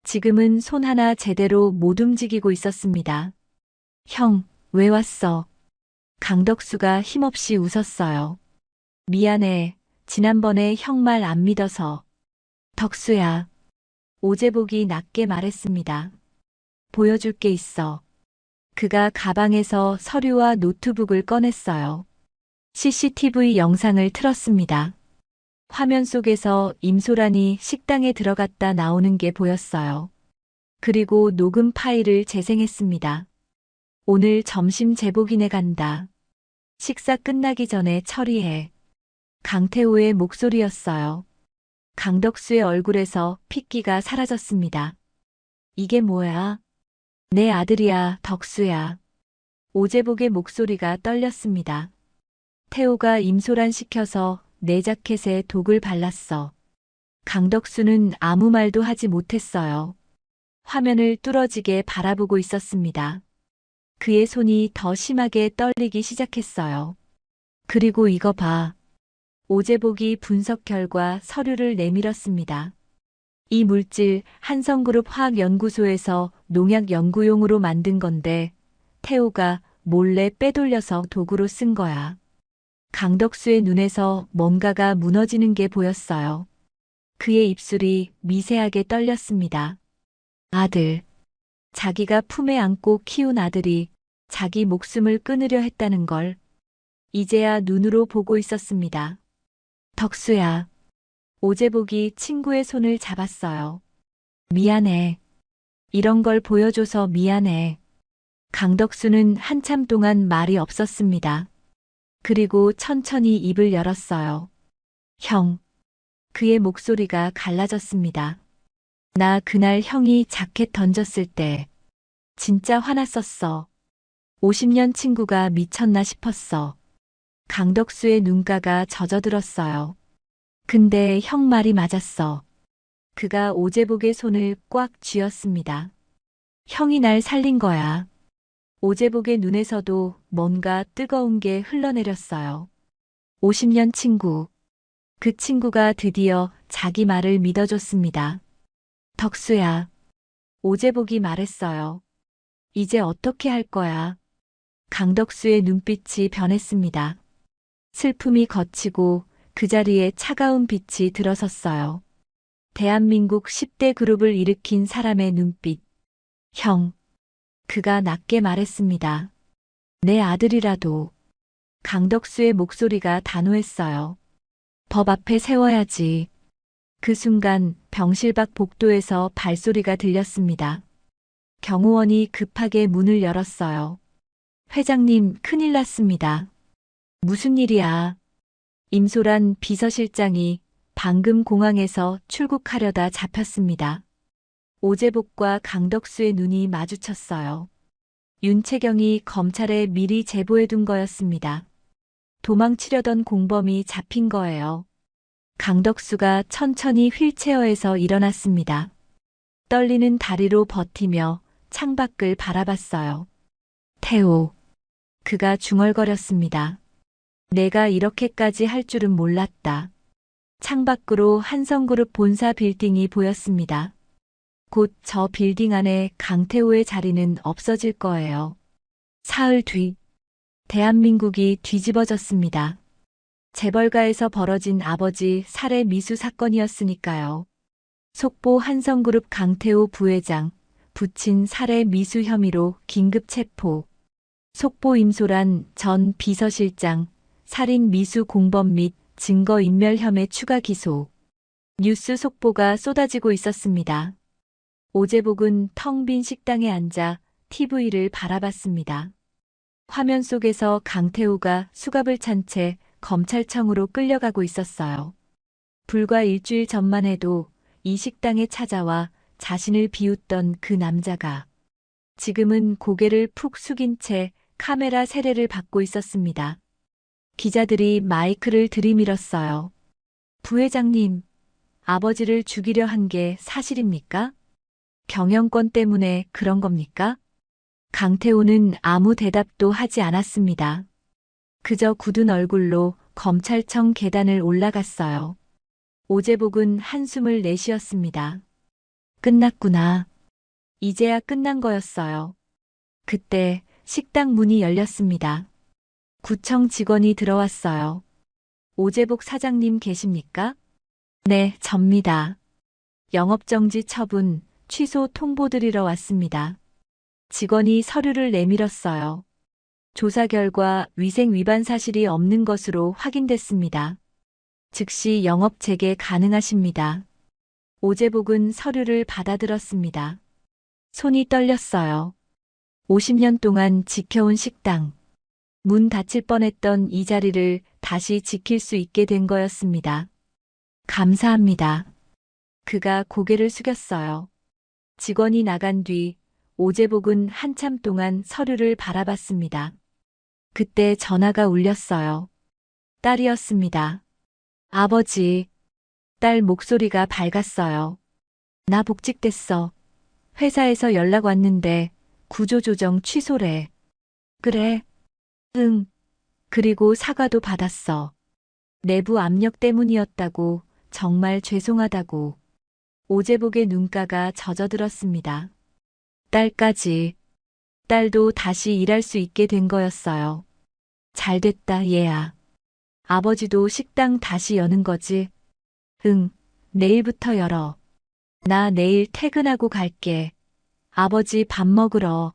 지금은 손 하나 제대로 못 움직이고 있었습니다. 형, 왜 왔어? 강덕수가 힘없이 웃었어요. 미안해. 지난번에 형 말 안 믿어서. 덕수야. 오제복이 낮게 말했습니다. 보여줄 게 있어. 그가 가방에서 서류와 노트북을 꺼냈어요. CCTV 영상을 틀었습니다. 화면 속에서 임소란이 식당에 들어갔다 나오는 게 보였어요. 그리고 녹음 파일을 재생했습니다. 오늘 점심 제복이네 간다. 식사 끝나기 전에 처리해. 강태호의 목소리였어요. 강덕수의 얼굴에서 핏기가 사라졌습니다. 이게 뭐야? 내 아들이야, 덕수야. 오제복의 목소리가 떨렸습니다. 태호가 임소란 시켜서 내 자켓에 독을 발랐어. 강덕수는 아무 말도 하지 못했어요. 화면을 뚫어지게 바라보고 있었습니다. 그의 손이 더 심하게 떨리기 시작했어요. 그리고 이거 봐. 오제복이 분석 결과 서류를 내밀었습니다. 이 물질 한성그룹 화학연구소에서 농약 연구용으로 만든 건데 태호가 몰래 빼돌려서 도구로 쓴 거야. 강덕수의 눈에서 뭔가가 무너지는 게 보였어요. 그의 입술이 미세하게 떨렸습니다. 아들. 자기가 품에 안고 키운 아들이 자기 목숨을 끊으려 했다는 걸 이제야 눈으로 보고 있었습니다. 덕수야. 오제복이 친구의 손을 잡았어요. 미안해. 이런 걸 보여줘서 미안해. 강덕수는 한참 동안 말이 없었습니다. 그리고 천천히 입을 열었어요. 형. 그의 목소리가 갈라졌습니다. 나 그날 형이 자켓 던졌을 때 진짜 화났었어. 50년 친구가 미쳤나 싶었어. 강덕수의 눈가가 젖어들었어요. 근데 형 말이 맞았어. 그가 오제복의 손을 꽉 쥐었습니다. 형이 날 살린 거야. 오제복의 눈에서도 뭔가 뜨거운 게 흘러내렸어요. 50년 친구. 그 친구가 드디어 자기 말을 믿어줬습니다. 덕수야. 오제복이 말했어요. 이제 어떻게 할 거야? 강덕수의 눈빛이 변했습니다. 슬픔이 걷히고 그 자리에 차가운 빛이 들어섰어요. 대한민국 10대 그룹을 일으킨 사람의 눈빛. 형. 그가 낮게 말했습니다. 내 아들이라도. 강덕수의 목소리가 단호했어요. 법 앞에 세워야지. 그 순간 병실 밖 복도에서 발소리가 들렸습니다. 경호원이 급하게 문을 열었어요. 회장님, 큰일 났습니다. 무슨 일이야? 임소란 비서실장이 방금 공항에서 출국하려다 잡혔습니다. 오제복과 강덕수의 눈이 마주쳤어요. 윤채경이 검찰에 미리 제보해둔 거였습니다. 도망치려던 공범이 잡힌 거예요. 강덕수가 천천히 휠체어에서 일어났습니다. 떨리는 다리로 버티며 창밖을 바라봤어요. 태호. 그가 중얼거렸습니다. 내가 이렇게까지 할 줄은 몰랐다. 창밖으로 한성그룹 본사 빌딩이 보였습니다. 곧 저 빌딩 안에 강태호의 자리는 없어질 거예요. 사흘 뒤, 대한민국이 뒤집어졌습니다. 재벌가에서 벌어진 아버지 살해 미수 사건이었으니까요. 속보 한성그룹 강태호 부회장, 부친 살해 미수 혐의로 긴급 체포. 속보 임소란 전 비서실장, 살인 미수 공범 및 증거인멸 혐의 추가 기소. 뉴스 속보가 쏟아지고 있었습니다. 오재복은 텅 빈 식당에 앉아 TV를 바라봤습니다. 화면 속에서 강태호가 수갑을 찬 채 검찰청으로 끌려가고 있었어요. 불과 일주일 전만 해도 이 식당에 찾아와 자신을 비웃던 그 남자가 지금은 고개를 푹 숙인 채 카메라 세례를 받고 있었습니다. 기자들이 마이크를 들이밀었어요. 부회장님, 아버지를 죽이려 한 게 사실입니까? 경영권 때문에 그런 겁니까? 강태호는 아무 대답도 하지 않았습니다. 그저 굳은 얼굴로 검찰청 계단을 올라갔어요. 오재복은 한숨을 내쉬었습니다. 끝났구나. 이제야 끝난 거였어요. 그때 식당 문이 열렸습니다. 구청 직원이 들어왔어요. 오재복 사장님 계십니까? 네, 접니다. 영업정지 처분, 취소 통보 드리러 왔습니다. 직원이 서류를 내밀었어요. 조사 결과 위생 위반 사실이 없는 것으로 확인됐습니다. 즉시 영업 재개 가능하십니다. 오재복은 서류를 받아들었습니다. 손이 떨렸어요. 50년 동안 지켜온 식당. 문 닫힐 뻔했던 이 자리를 다시 지킬 수 있게 된 거였습니다. 감사합니다. 그가 고개를 숙였어요. 직원이 나간 뒤 오재복은 한참 동안 서류를 바라봤습니다. 그때 전화가 울렸어요. 딸이었습니다. 아버지. 딸 목소리가 밝았어요. 나 복직됐어. 회사에서 연락 왔는데 구조조정 취소래. 그래. 응. 그리고 사과도 받았어. 내부 압력 때문이었다고, 정말 죄송하다고. 오재복의 눈가가 젖어들었습니다. 딸까지. 딸도 다시 일할 수 있게 된 거였어요. 잘됐다, 얘야. 아버지도 식당 다시 여는 거지? 응, 내일부터 열어. 나 내일 퇴근하고 갈게. 아버지 밥 먹으러.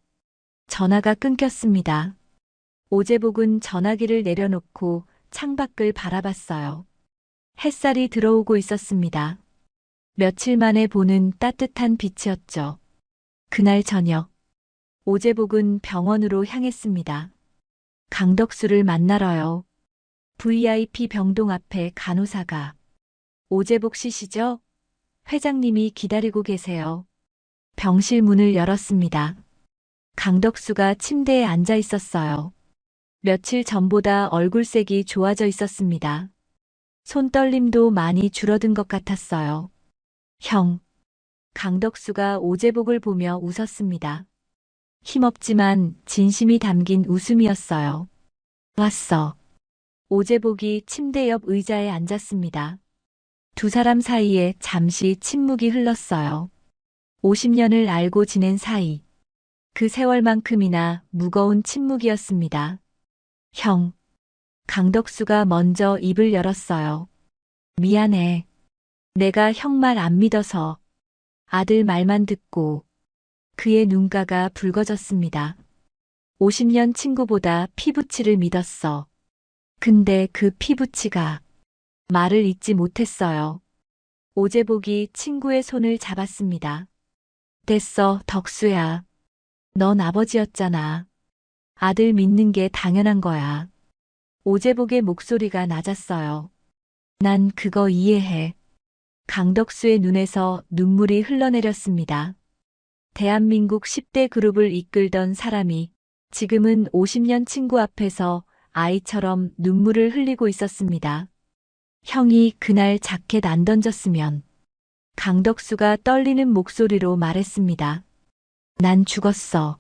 전화가 끊겼습니다. 오재복은 전화기를 내려놓고 창밖을 바라봤어요. 햇살이 들어오고 있었습니다. 며칠 만에 보는 따뜻한 빛이었죠. 그날 저녁, 오재복은 병원으로 향했습니다. 강덕수를 만나러요. VIP 병동 앞에 간호사가. 오재복 씨시죠? 회장님이 기다리고 계세요. 병실 문을 열었습니다. 강덕수가 침대에 앉아 있었어요. 며칠 전보다 얼굴색이 좋아져 있었습니다. 손떨림도 많이 줄어든 것 같았어요. 형. 강덕수가 오재복을 보며 웃었습니다. 힘없지만 진심이 담긴 웃음이었어요. 왔어. 오재복이 침대 옆 의자에 앉았습니다. 두 사람 사이에 잠시 침묵이 흘렀어요. 50년을 알고 지낸 사이. 그 세월만큼이나 무거운 침묵이었습니다. 형. 강덕수가 먼저 입을 열었어요. 미안해. 내가 형 말 안 믿어서. 아들 말만 듣고. 그의 눈가가 붉어졌습니다. 50년 친구보다 피부치를 믿었어. 근데 그 피부치가 말을 잇지 못했어요. 오재복이 친구의 손을 잡았습니다. 됐어, 덕수야. 넌 아버지였잖아. 아들 믿는 게 당연한 거야. 오재복의 목소리가 낮았어요. 난 그거 이해해. 강덕수의 눈에서 눈물이 흘러내렸습니다. 대한민국 10대 그룹을 이끌던 사람이 지금은 50년 친구 앞에서 아이처럼 눈물을 흘리고 있었습니다. 형이 그날 자켓 안 던졌으면 강덕수가 떨리는 목소리로 말했습니다. 난 죽었어.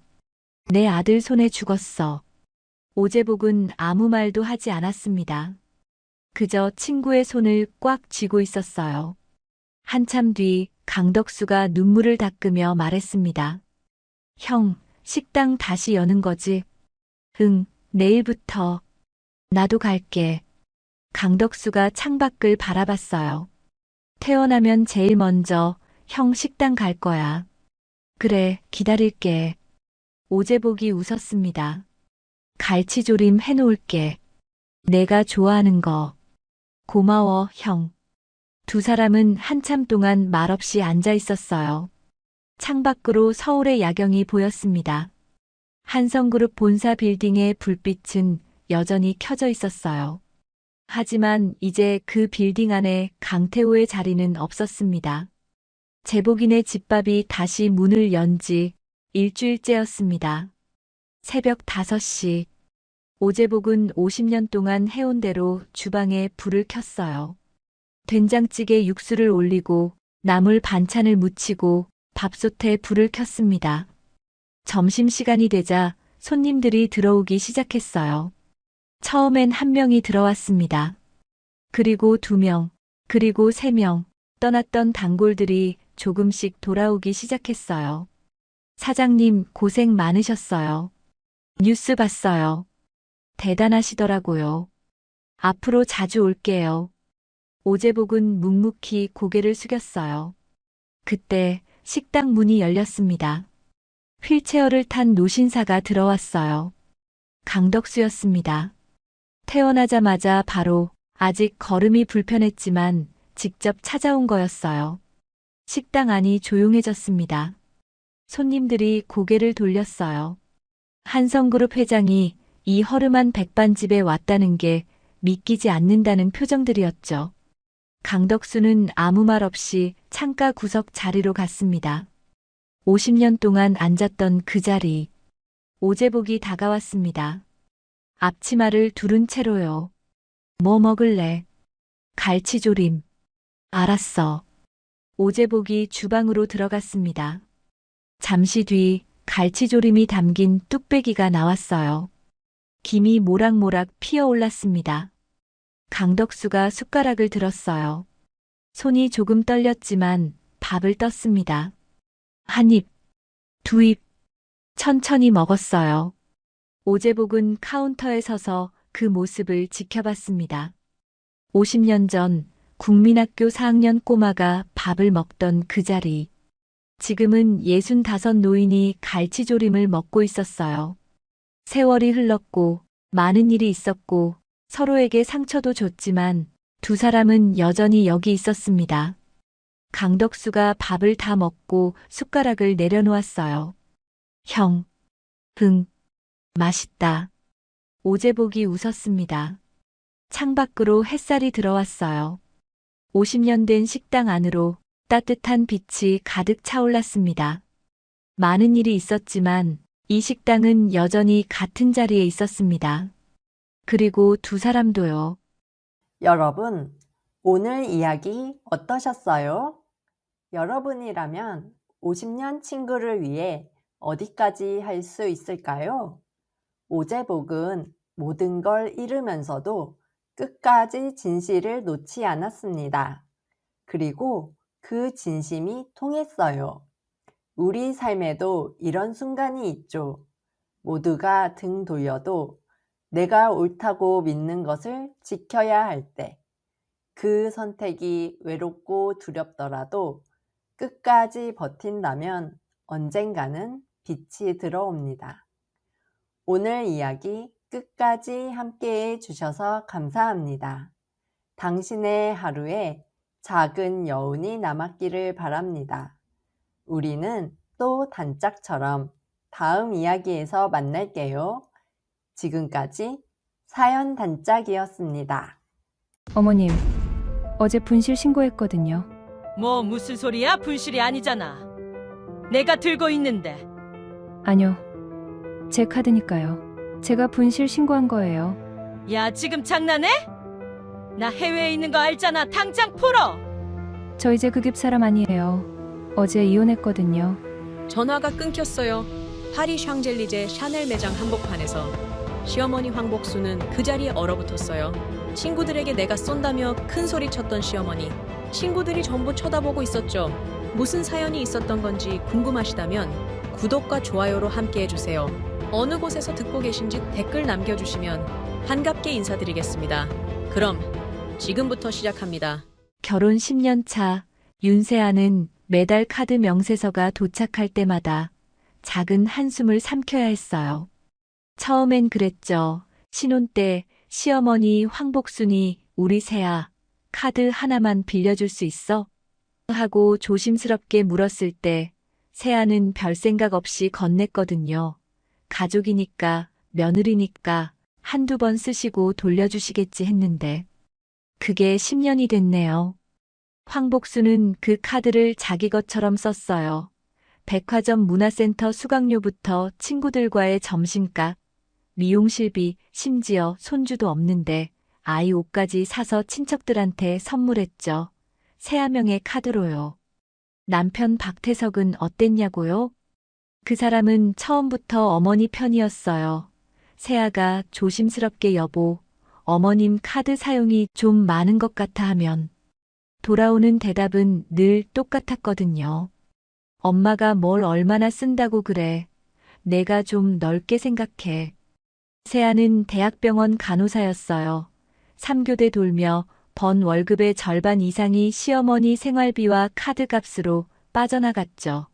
내 아들 손에 죽었어. 오재복은 아무 말도 하지 않았습니다. 그저 친구의 손을 꽉 쥐고 있었어요. 한참 뒤 강덕수가 눈물을 닦으며 말했습니다. 형, 식당 다시 여는 거지? 응, 내일부터. 나도 갈게. 강덕수가 창밖을 바라봤어요. 태어나면 제일 먼저 형 식당 갈 거야. 그래, 기다릴게. 오재복이 웃었습니다. 갈치조림 해놓을게. 내가 좋아하는 거. 고마워, 형. 두 사람은 한참 동안 말없이 앉아 있었어요. 창밖으로 서울의 야경이 보였습니다. 한성그룹 본사 빌딩의 불빛은 여전히 켜져 있었어요. 하지만 이제 그 빌딩 안에 강태호의 자리는 없었습니다. 제복인의 집밥이 다시 문을 연 지 일주일째였습니다. 새벽 5시. 오재복은 50년 동안 해온 대로 주방에 불을 켰어요. 된장찌개 육수를 올리고 나물 반찬을 무치고 밥솥에 불을 켰습니다. 점심시간이 되자 손님들이 들어오기 시작했어요. 처음엔 1명이 들어왔습니다. 그리고 2명, 그리고 3명, 떠났던 단골들이 조금씩 돌아오기 시작했어요. 사장님 고생 많으셨어요. 뉴스 봤어요. 대단하시더라고요. 앞으로 자주 올게요. 오재복은 묵묵히 고개를 숙였어요. 그때 식당 문이 열렸습니다. 휠체어를 탄 노신사가 들어왔어요. 강덕수였습니다. 태어나자마자 바로 아직 걸음이 불편했지만 직접 찾아온 거였어요. 식당 안이 조용해졌습니다. 손님들이 고개를 돌렸어요. 한성그룹 회장이 이 허름한 백반집에 왔다는 게 믿기지 않는다는 표정들이었죠. 강덕수는 아무 말 없이 창가 구석 자리로 갔습니다. 50년 동안 앉았던 그 자리. 오재복이 다가왔습니다. 앞치마를 두른 채로요. 뭐 먹을래? 갈치조림. 알았어. 오재복이 주방으로 들어갔습니다. 잠시 뒤 갈치조림이 담긴 뚝배기가 나왔어요. 김이 모락모락 피어올랐습니다. 강덕수가 숟가락을 들었어요. 손이 조금 떨렸지만 밥을 떴습니다. 한 입, 2입, 천천히 먹었어요. 오재복은 카운터에 서서 그 모습을 지켜봤습니다. 50년 전 국민학교 4학년 꼬마가 밥을 먹던 그 자리. 지금은 65 노인이 갈치조림을 먹고 있었어요. 세월이 흘렀고 많은 일이 있었고 서로에게 상처도 줬지만 두 사람은 여전히 여기 있었습니다. 강덕수가 밥을 다 먹고 숟가락을 내려놓았어요. 형, 맛있다. 오재복이 웃었습니다. 창밖으로 햇살이 들어왔어요. 50년 된 식당 안으로 따뜻한 빛이 가득 차올랐습니다. 많은 일이 있었지만 이 식당은 여전히 같은 자리에 있었습니다. 그리고 두 사람도요. 여러분, 오늘 이야기 어떠셨어요? 여러분이라면 50년 친구를 위해 어디까지 할 수 있을까요? 오재복은 모든 걸 잃으면서도 끝까지 진실을 놓지 않았습니다. 그리고 그 진심이 통했어요. 우리 삶에도 이런 순간이 있죠. 모두가 등 돌려도 내가 옳다고 믿는 것을 지켜야 할 때, 그 선택이 외롭고 두렵더라도 끝까지 버틴다면 언젠가는 빛이 들어옵니다. 오늘 이야기 끝까지 함께해 주셔서 감사합니다. 당신의 하루에 작은 여운이 남았기를 바랍니다. 우리는 또 단짝처럼 다음 이야기에서 만날게요. 지금까지 사연 단짝이었습니다. 어머님, 어제 분실 신고했거든요. 뭐 무슨 소리야? 분실이 아니잖아. 내가 들고 있는데. 아니요, 제 카드니까요. 제가 분실 신고한 거예요. 야, 지금 장난해? 나 해외에 있는 거 알잖아. 당장 풀어. 저 이제 그 집 사람 아니에요. 어제 이혼했거든요. 전화가 끊겼어요. 파리 샹젤리제 샤넬 매장 한복판에서 시어머니 황복수는 그 자리에 얼어붙었어요. 친구들에게 내가 쏜다며 큰 소리 쳤던 시어머니. 친구들이 전부 쳐다보고 있었죠. 무슨 사연이 있었던 건지 궁금하시다면 구독과 좋아요로 함께 해주세요. 어느 곳에서 듣고 계신지 댓글 남겨주시면 반갑게 인사드리겠습니다. 그럼 지금부터 시작합니다. 결혼 10년 차 윤세아는 매달 카드 명세서가 도착할 때마다 작은 한숨을 삼켜야 했어요. 처음엔 그랬죠. 신혼 때 시어머니 황복순이 우리 세아 카드 하나만 빌려줄 수 있어? 하고 조심스럽게 물었을 때 세아는 별 생각 없이 건넸거든요. 가족이니까 며느리니까 한두 번 쓰시고 돌려주시겠지 했는데 그게 10년이 됐네요. 황복수는 그 카드를 자기 것처럼 썼어요. 백화점 문화센터 수강료부터 친구들과의 점심값, 미용실비, 심지어 손주도 없는데 아이 옷까지 사서 친척들한테 선물했죠. 세아명의 카드로요. 남편 박태석은 어땠냐고요? 그 사람은 처음부터 어머니 편이었어요. 세아가 조심스럽게 여보, 어머님 카드 사용이 좀 많은 것 같아 하면 돌아오는 대답은 늘 똑같았거든요. 엄마가 뭘 얼마나 쓴다고 그래. 내가 좀 넓게 생각해. 세아는 대학병원 간호사였어요. 3교대 돌며 번 월급의 절반 이상이 시어머니 생활비와 카드값으로 빠져나갔죠.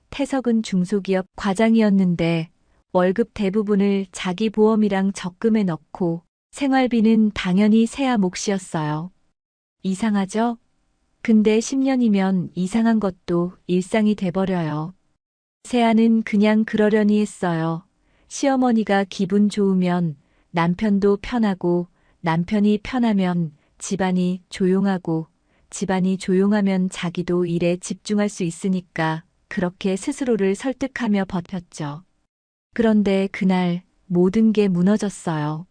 태석은 중소기업 과장이었는데 월급 대부분을 자기 보험이랑 적금에 넣고 생활비는 당연히 세아 몫이었어요. 이상하죠? 근데 10년이면 이상한 것도 일상이 돼버려요. 세아는 그냥 그러려니 했어요. 시어머니가 기분 좋으면 남편도 편하고 남편이 편하면 집안이 조용하고 집안이 조용하면 자기도 일에 집중할 수 있으니까 그렇게 스스로를 설득하며 버텼죠. 그런데 그날 모든 게 무너졌어요.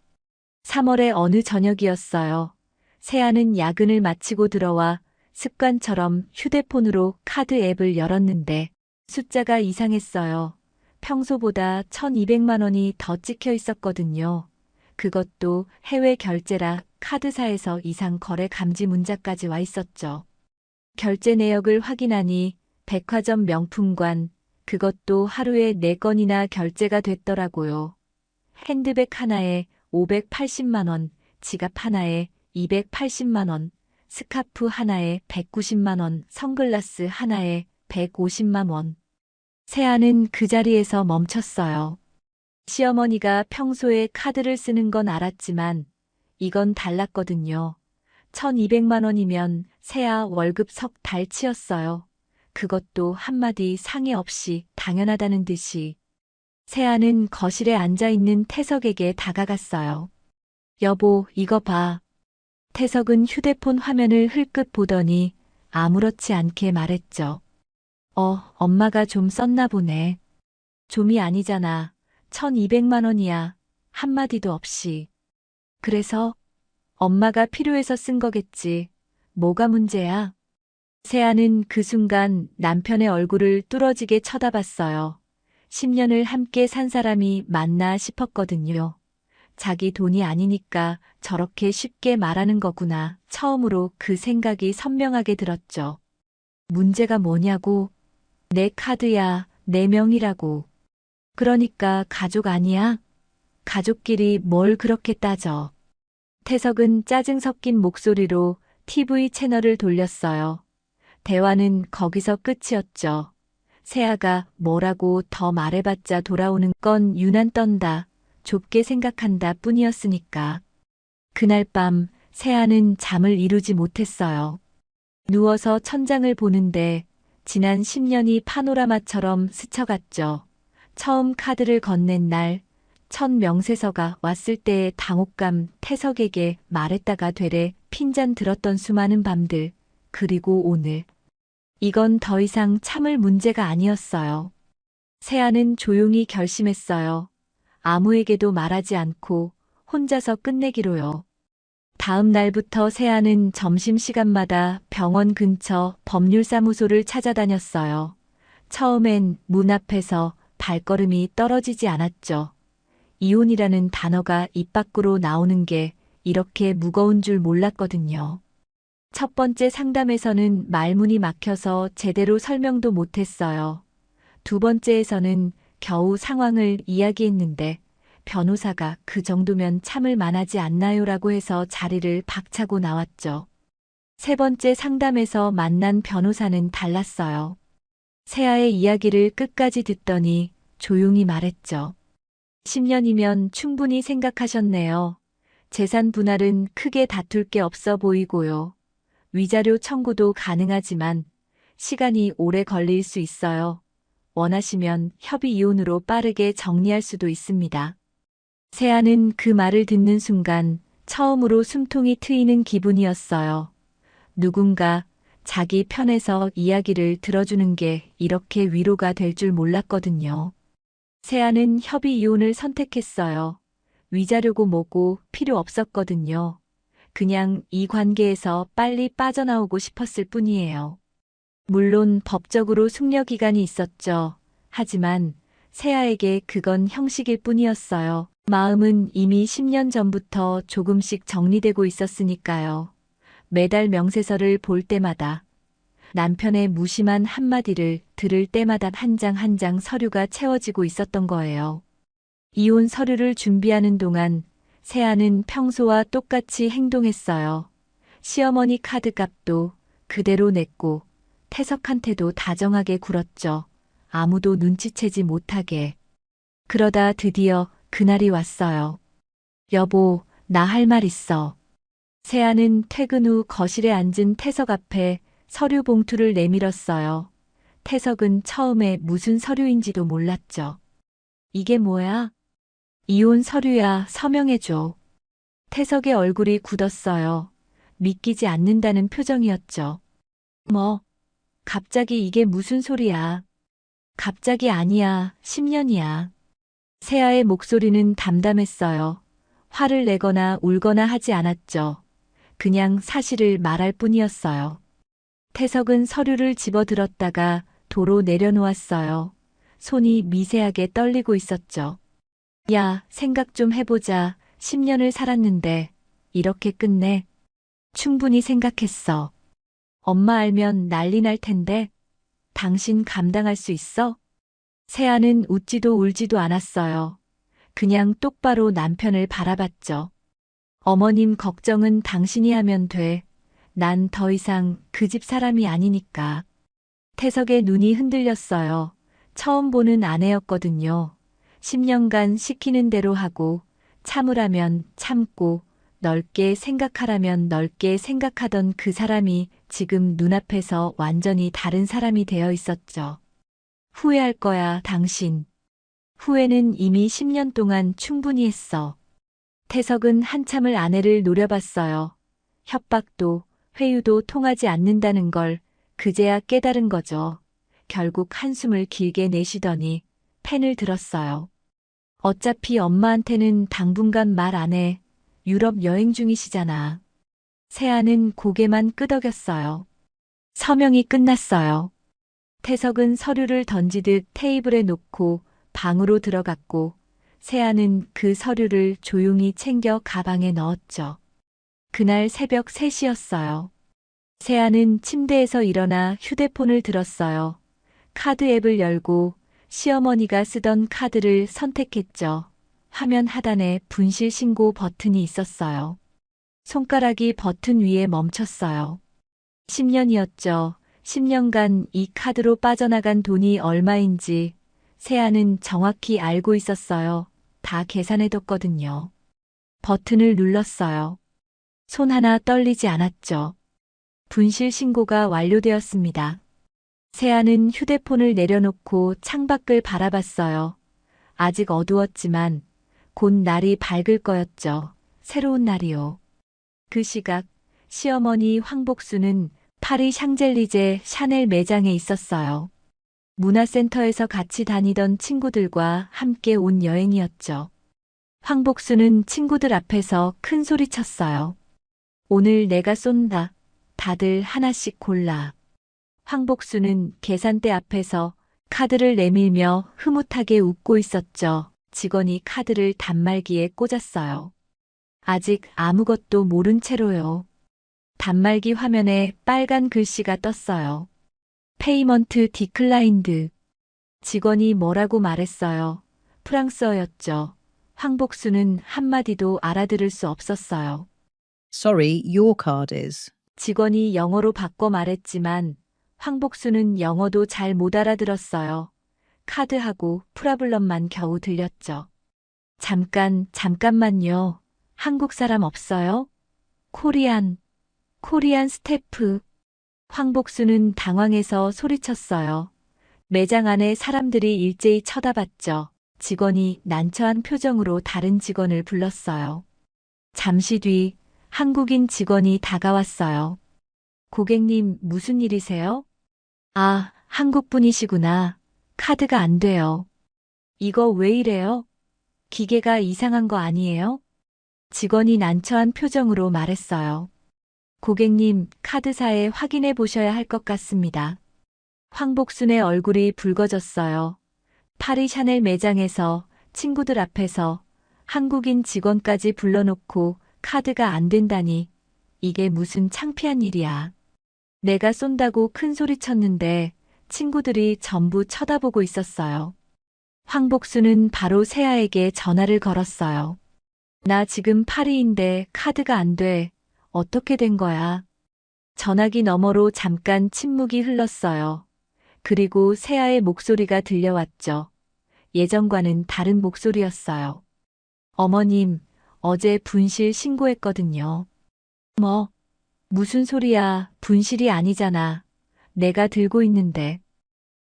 3월의 어느 저녁이었어요. 세아는 야근을 마치고 들어와 습관처럼 휴대폰으로 카드 앱을 열었는데 숫자가 이상했어요. 평소보다 1,200만 원이 더 찍혀 있었거든요. 그것도 해외 결제라 카드사에서 이상 거래 감지 문자까지 와 있었죠. 결제 내역을 확인하니 백화점 명품관, 그것도 하루에 4건이나 결제가 됐더라고요. 핸드백 하나에 580만 원, 지갑 하나에 280만 원, 스카프 하나에 190만 원, 선글라스 하나에 150만 원. 세아는 그 자리에서 멈췄어요. 시어머니가 평소에 카드를 쓰는 건 알았지만 이건 달랐거든요. 1,200만 원이면 세아 월급 석 달치였어요. 그것도 한마디 상의 없이 당연하다는 듯이. 세아는 거실에 앉아있는 태석에게 다가갔어요. 여보, 이거 봐. 태석은 휴대폰 화면을 흘끗 보더니 아무렇지 않게 말했죠. 엄마가 좀 썼나 보네. 좀이 아니잖아. 1,200만 원이야. 한마디도 없이. 그래서 엄마가 필요해서 쓴 거겠지. 뭐가 문제야? 세아는 그 순간 남편의 얼굴을 뚫어지게 쳐다봤어요. 10년을 함께 산 사람이 맞나 싶었거든요. 자기 돈이 아니니까 저렇게 쉽게 말하는 거구나. 처음으로 그 생각이 선명하게 들었죠. 문제가 뭐냐고. 내 카드야, 내 명이라고. 그러니까 가족 아니야? 가족끼리 뭘 그렇게 따져. 태석은 짜증 섞인 목소리로 TV 채널을 돌렸어요. 대화는 거기서 끝이었죠. 세아가 뭐라고 더 말해봤자 돌아오는 건 유난 떤다, 좁게 생각한다 뿐이었으니까. 그날 밤 세아는 잠을 이루지 못했어요. 누워서 천장을 보는데 지난 10년이 파노라마처럼 스쳐갔죠. 처음 카드를 건넨 날, 첫 명세서가 왔을 때의 당혹감, 태석에게 말했다가 되레 핀잔 들었던 수많은 밤들, 그리고 오늘. 이건 더 이상 참을 문제가 아니었어요. 세아는 조용히 결심했어요. 아무에게도 말하지 않고 혼자서 끝내기로요. 다음 날부터 세아는 점심시간마다 병원 근처 법률사무소를 찾아다녔어요. 처음엔 문 앞에서 발걸음이 떨어지지 않았죠. 이혼이라는 단어가 입 밖으로 나오는 게 이렇게 무거운 줄 몰랐거든요. 첫 번째 상담에서는 말문이 막혀서 제대로 설명도 못했어요. 두 번째에서는 겨우 상황을 이야기했는데 변호사가 그 정도면 참을 만하지 않나요라고 해서 자리를 박차고 나왔죠. 세 번째 상담에서 만난 변호사는 달랐어요. 세아의 이야기를 끝까지 듣더니 조용히 말했죠. 10년이면 충분히 생각하셨네요. 재산 분할은 크게 다툴 게 없어 보이고요. 위자료 청구도 가능하지만 시간이 오래 걸릴 수 있어요. 원하시면 협의 이혼으로 빠르게 정리할 수도 있습니다. 세아는 그 말을 듣는 순간 처음으로 숨통이 트이는 기분이었어요. 누군가 자기 편에서 이야기를 들어주는 게 이렇게 위로가 될 줄 몰랐거든요. 세아는 협의 이혼을 선택했어요. 위자료고 뭐고 필요 없었거든요. 그냥 이 관계에서 빨리 빠져나오고 싶었을 뿐이에요. 물론 법적으로 숙려 기간이 있었죠. 하지만 세아에게 그건 형식일 뿐이었어요. 마음은 이미 10년 전부터 조금씩 정리되고 있었으니까요. 매달 명세서를 볼 때마다 남편의 무심한 한마디를 들을 때마다 한 장 한 장 서류가 채워지고 있었던 거예요. 이혼 서류를 준비하는 동안 세아는 평소와 똑같이 행동했어요. 시어머니 카드값도 그대로 냈고 태석한테도 다정하게 굴었죠. 아무도 눈치채지 못하게. 그러다 드디어 그날이 왔어요. 여보, 나 할 말 있어. 세아는 퇴근 후 거실에 앉은 태석 앞에 서류 봉투를 내밀었어요. 태석은 처음에 무슨 서류인지도 몰랐죠. 이게 뭐야? 이혼 서류야, 서명해줘. 태석의 얼굴이 굳었어요. 믿기지 않는다는 표정이었죠. 뭐? 갑자기 이게 무슨 소리야? 갑자기 아니야, 10년이야. 세아의 목소리는 담담했어요. 화를 내거나 울거나 하지 않았죠. 그냥 사실을 말할 뿐이었어요. 태석은 서류를 집어들었다가 도로 내려놓았어요. 손이 미세하게 떨리고 있었죠. 야, 생각 좀 해보자. 10년을 살았는데 이렇게 끝내? 충분히 생각했어. 엄마 알면 난리 날 텐데 당신 감당할 수 있어? 세아는 웃지도 울지도 않았어요. 그냥 똑바로 남편을 바라봤죠. 어머님 걱정은 당신이 하면 돼. 난 더 이상 그 집 사람이 아니니까. 태석의 눈이 흔들렸어요. 처음 보는 아내였거든요. 10년간 시키는 대로 하고 참으라면 참고 넓게 생각하라면 넓게 생각하던 그 사람이 지금 눈앞에서 완전히 다른 사람이 되어 있었죠. 후회할 거야, 당신. 후회는 이미 10년 동안 충분히 했어. 태석은 한참을 아내를 노려봤어요. 협박도 회유도 통하지 않는다는 걸 그제야 깨달은 거죠. 결국 한숨을 길게 내쉬더니 펜을 들었어요. 어차피 엄마한테는 당분간 말 안 해. 유럽 여행 중이시잖아. 세아는 고개만 끄덕였어요. 서명이 끝났어요. 태석은 서류를 던지듯 테이블에 놓고 방으로 들어갔고 세아는 그 서류를 조용히 챙겨 가방에 넣었죠. 그날 새벽 3시였어요. 세아는 침대에서 일어나 휴대폰을 들었어요. 카드 앱을 열고 시어머니가 쓰던 카드를 선택했죠. 화면 하단에 분실 신고 버튼이 있었어요. 손가락이 버튼 위에 멈췄어요. 10년이었죠. 10년간 이 카드로 빠져나간 돈이 얼마인지 세아는 정확히 알고 있었어요. 다 계산해뒀거든요. 버튼을 눌렀어요. 손 하나 떨리지 않았죠. 분실 신고가 완료되었습니다. 세아는 휴대폰을 내려놓고 창밖을 바라봤어요. 아직 어두웠지만 곧 날이 밝을 거였죠. 새로운 날이요. 그 시각 시어머니 황복수는 파리 샹젤리제 샤넬 매장에 있었어요. 문화센터에서 같이 다니던 친구들과 함께 온 여행이었죠. 황복수는 친구들 앞에서 큰 소리 쳤어요. 오늘 내가 쏜다. 다들 하나씩 골라. 황복수는 계산대 앞에서 카드를 내밀며 흐뭇하게 웃고 있었죠. 직원이 카드를 단말기에 꽂았어요. 아직 아무것도 모른 채로요. 단말기 화면에 빨간 글씨가 떴어요. 페이먼트 디클라인드. 직원이 뭐라고 말했어요. 프랑스어였죠. 황복수는 한마디도 알아들을 수 없었어요. Sorry, your card is. 직원이 영어로 바꿔 말했지만 황복수는 영어도 잘 못 알아들었어요. 카드하고 프라블럼만 겨우 들렸죠. 잠깐만요. 한국 사람 없어요? 코리안 스태프. 황복수는 당황해서 소리쳤어요. 매장 안에 사람들이 일제히 쳐다봤죠. 직원이 난처한 표정으로 다른 직원을 불렀어요. 잠시 뒤 한국인 직원이 다가왔어요. 고객님, 무슨 일이세요? 아, 한국 분이시구나. 카드가 안 돼요. 이거 왜 이래요? 기계가 이상한 거 아니에요? 직원이 난처한 표정으로 말했어요. 고객님, 카드사에 확인해 보셔야 할 것 같습니다. 황복순의 얼굴이 붉어졌어요. 파리 샤넬 매장에서 친구들 앞에서 한국인 직원까지 불러놓고 카드가 안 된다니. 이게 무슨 창피한 일이야. 내가 쏜다고 큰 소리 쳤는데 친구들이 전부 쳐다보고 있었어요. 황복수는 바로 세아에게 전화를 걸었어요. 나 지금 파리인데 카드가 안 돼. 어떻게 된 거야? 전화기 너머로 잠깐 침묵이 흘렀어요. 그리고 세아의 목소리가 들려왔죠. 예전과는 다른 목소리였어요. 어머님, 어제 분실 신고했거든요. 무슨 소리야? 분실이 아니잖아. 내가 들고 있는데.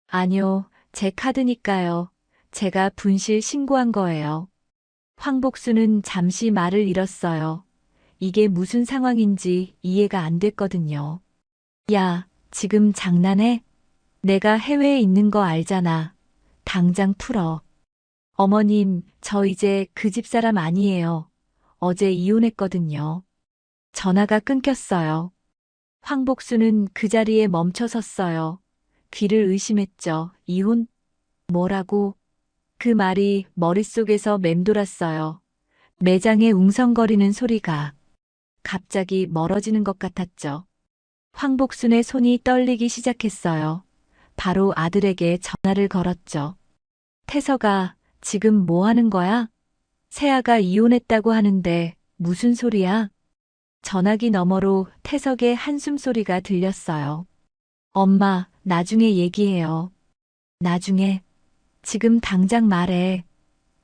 아니요, 제 카드니까요. 제가 분실 신고한 거예요. 황복수는 잠시 말을 잃었어요. 이게 무슨 상황인지 이해가 안 됐거든요. 야, 지금 장난해? 내가 해외에 있는 거 알잖아. 당장 풀어. 어머님, 저 이제 그 집 사람 아니에요. 어제 이혼했거든요. 전화가 끊겼어요. 황복수는 그 자리에 멈춰 섰어요. 귀를 의심했죠. 이혼? 뭐라고? 그 말이 머릿속에서 맴돌았어요. 매장에 웅성거리는 소리가 갑자기 멀어지는 것 같았죠. 황복순의 손이 떨리기 시작했어요. 바로 아들에게 전화를 걸었죠. 태서가 지금 뭐 하는 거야? 세아가 이혼했다고 하는데 무슨 소리야? 전화기 너머로 태석의 한숨 소리가 들렸어요. 엄마, 나중에 얘기해요. 나중에? 지금 당장 말해.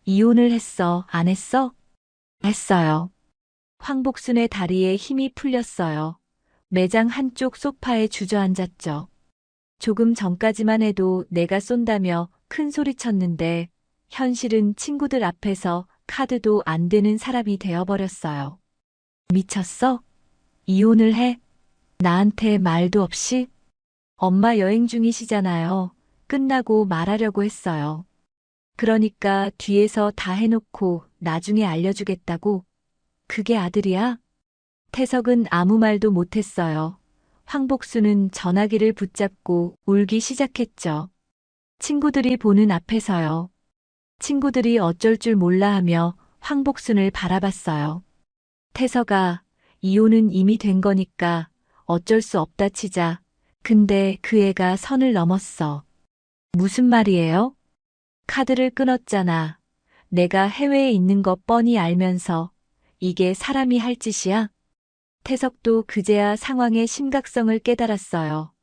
이혼을 했어, 안 했어? 했어요. 황복순의 다리에 힘이 풀렸어요. 매장 한쪽 소파에 주저앉았죠. 조금 전까지만 해도 내가 쏜다며 큰 소리 쳤는데 현실은 친구들 앞에서 카드도 안 되는 사람이 되어버렸어요. 미쳤어? 이혼을 해? 나한테 말도 없이? 엄마 여행 중이시잖아요. 끝나고 말하려고 했어요. 그러니까 뒤에서 다 해놓고 나중에 알려주겠다고? 그게 아들이야? 태석은 아무 말도 못했어요. 황복수는 전화기를 붙잡고 울기 시작했죠. 친구들이 보는 앞에서요. 친구들이 어쩔 줄 몰라 하며 황복순을 바라봤어요. 태서가 이혼은 이미 된 거니까 어쩔 수 없다 치자. 근데 그 애가 선을 넘었어. 무슨 말이에요? 카드를 끊었잖아. 내가 해외에 있는 거 뻔히 알면서 이게 사람이 할 짓이야? 태석도 그제야 상황의 심각성을 깨달았어요.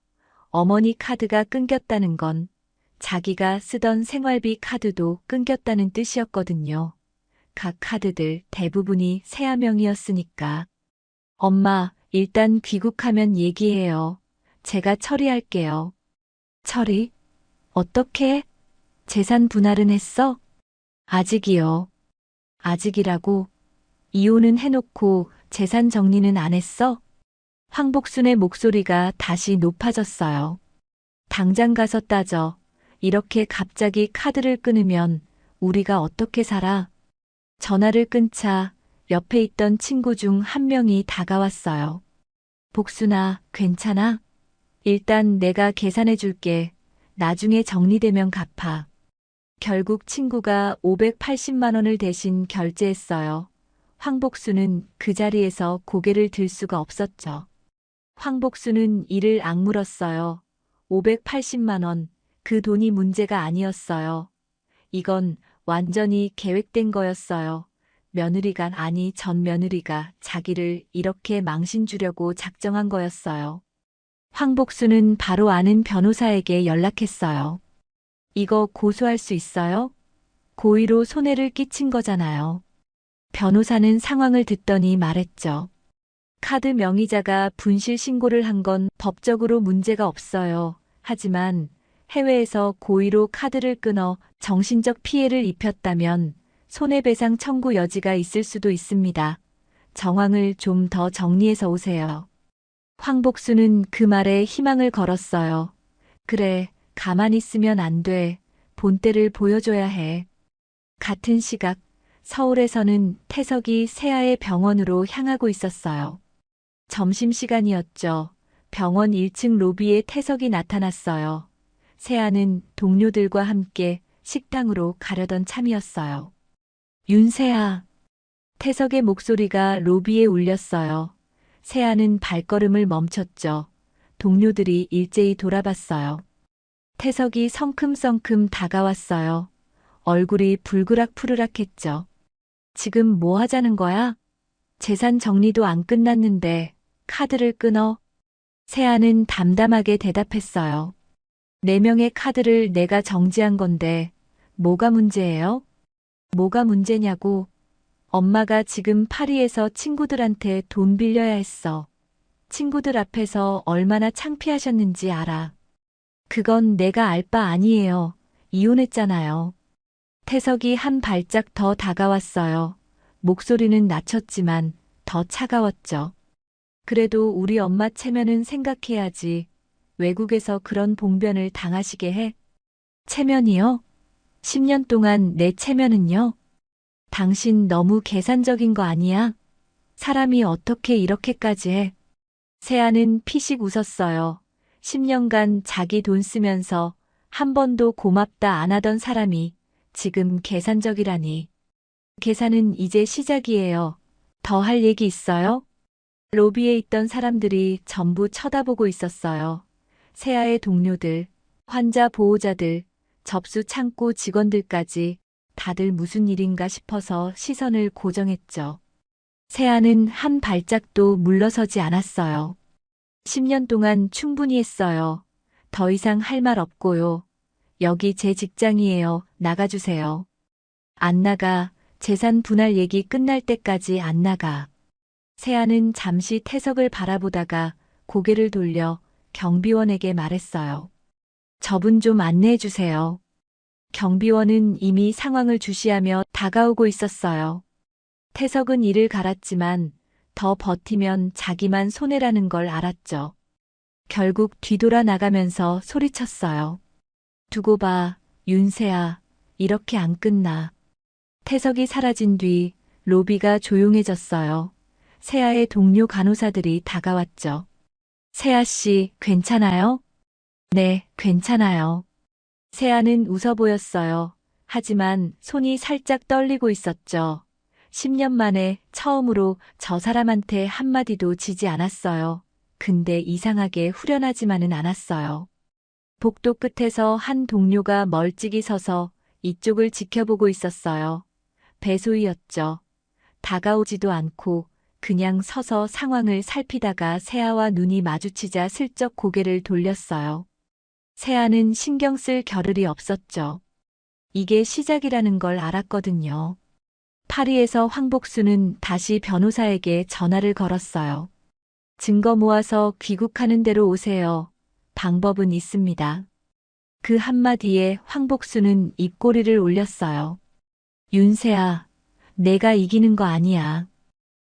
어머니 카드가 끊겼다는 건 자기가 쓰던 생활비 카드도 끊겼다는 뜻이었거든요. 각 카드들 대부분이 세아명이었으니까. 엄마, 일단 귀국하면 얘기해요. 제가 처리할게요. 처리? 어떻게? 재산 분할은 했어? 아직이요. 아직이라고? 이혼은 해놓고 재산 정리는 안 했어? 황복순의 목소리가 다시 높아졌어요. 당장 가서 따져. 이렇게 갑자기 카드를 끊으면 우리가 어떻게 살아? 전화를 끊자 옆에 있던 친구 중 한 명이 다가왔어요. 복순아, 괜찮아? 일단 내가 계산해 줄게. 나중에 정리되면 갚아. 결국 친구가 580만 원을 대신 결제했어요. 황복수는 그 자리에서 고개를 들 수가 없었죠. 황복수는 이를 악물었어요. 580만 원, 그 돈이 문제가 아니었어요. 이건 완전히 계획된 거였어요. 며느리가 아니 전 며느리가 자기를 이렇게 망신 주려고 작정한 거였어요. 황복수는 바로 아는 변호사에게 연락했어요. 이거 고소할 수 있어요? 고의로 손해를 끼친 거잖아요. 변호사는 상황을 듣더니 말했죠. 카드 명의자가 분실 신고를 한 건 법적으로 문제가 없어요. 하지만 해외에서 고의로 카드를 끊어 정신적 피해를 입혔다면 손해배상 청구 여지가 있을 수도 있습니다. 정황을 좀 더 정리해서 오세요. 황복수는 그 말에 희망을 걸었어요. 그래, 가만히 있으면 안 돼. 본때를 보여줘야 해. 같은 시각, 서울에서는 태석이 세아의 병원으로 향하고 있었어요. 점심시간이었죠. 병원 1층 로비에 태석이 나타났어요. 세아는 동료들과 함께 식당으로 가려던 참이었어요. 윤세아. 태석의 목소리가 로비에 울렸어요. 세아는 발걸음을 멈췄죠. 동료들이 일제히 돌아봤어요. 태석이 성큼성큼 다가왔어요. 얼굴이 불그락푸르락했죠. 지금 뭐 하자는 거야? 재산 정리도 안 끝났는데 카드를 끊어? 세아는 담담하게 대답했어요. 4명의 카드를 내가 정지한 건데 뭐가 문제예요? 뭐가 문제냐고. 엄마가 지금 파리에서 친구들한테 돈 빌려야 했어. 친구들 앞에서 얼마나 창피하셨는지 알아. 그건 내가 알 바 아니에요. 이혼했잖아요. 태석이 한 발짝 더 다가왔어요. 목소리는 낮췄지만 더 차가웠죠. 그래도 우리 엄마 체면은 생각해야지. 외국에서 그런 봉변을 당하시게 해? 체면이요? 10년 동안 내 체면은요? 당신 너무 계산적인 거 아니야? 사람이 어떻게 이렇게까지 해? 세아는 피식 웃었어요. 10년간 자기 돈 쓰면서 한 번도 고맙다 안 하던 사람이 지금 계산적이라니. 계산은 이제 시작이에요. 더 할 얘기 있어요? 로비에 있던 사람들이 전부 쳐다보고 있었어요. 세아의 동료들, 환자 보호자들, 접수 창구 직원들까지 다들 무슨 일인가 싶어서 시선을 고정했죠. 세아는 한 발짝도 물러서지 않았어요. 10년 동안 충분히 했어요. 더 이상 할 말 없고요. 여기 제 직장이에요. 나가주세요. 안 나가. 재산 분할 얘기 끝날 때까지 안 나가. 세아는 잠시 태석을 바라보다가 고개를 돌려 경비원에게 말했어요. 저분 좀 안내해 주세요. 경비원은 이미 상황을 주시하며 다가오고 있었어요. 태석은 이를 갈았지만 더 버티면 자기만 손해라는 걸 알았죠. 결국 뒤돌아 나가면서 소리쳤어요. 두고 봐, 윤세아. 이렇게 안 끝나. 태석이 사라진 뒤 로비가 조용해졌어요. 세아의 동료 간호사들이 다가왔죠. 세아 씨, 괜찮아요? 네, 괜찮아요. 세아는 웃어 보였어요. 하지만 손이 살짝 떨리고 있었죠. 10년 만에 처음으로 저 사람한테 한마디도 지지 않았어요. 근데 이상하게 후련하지만은 않았어요. 복도 끝에서 한 동료가 멀찍이 서서 이쪽을 지켜보고 있었어요. 배소희였죠. 다가오지도 않고 그냥 서서 상황을 살피다가 세아와 눈이 마주치자 슬쩍 고개를 돌렸어요. 세아는 신경 쓸 겨를이 없었죠. 이게 시작이라는 걸 알았거든요. 파리에서 황복수는 다시 변호사에게 전화를 걸었어요. 증거 모아서 귀국하는 대로 오세요. 방법은 있습니다. 그 한마디에 황복수는 입꼬리를 올렸어요. 윤세아, 내가 이기는 거 아니야.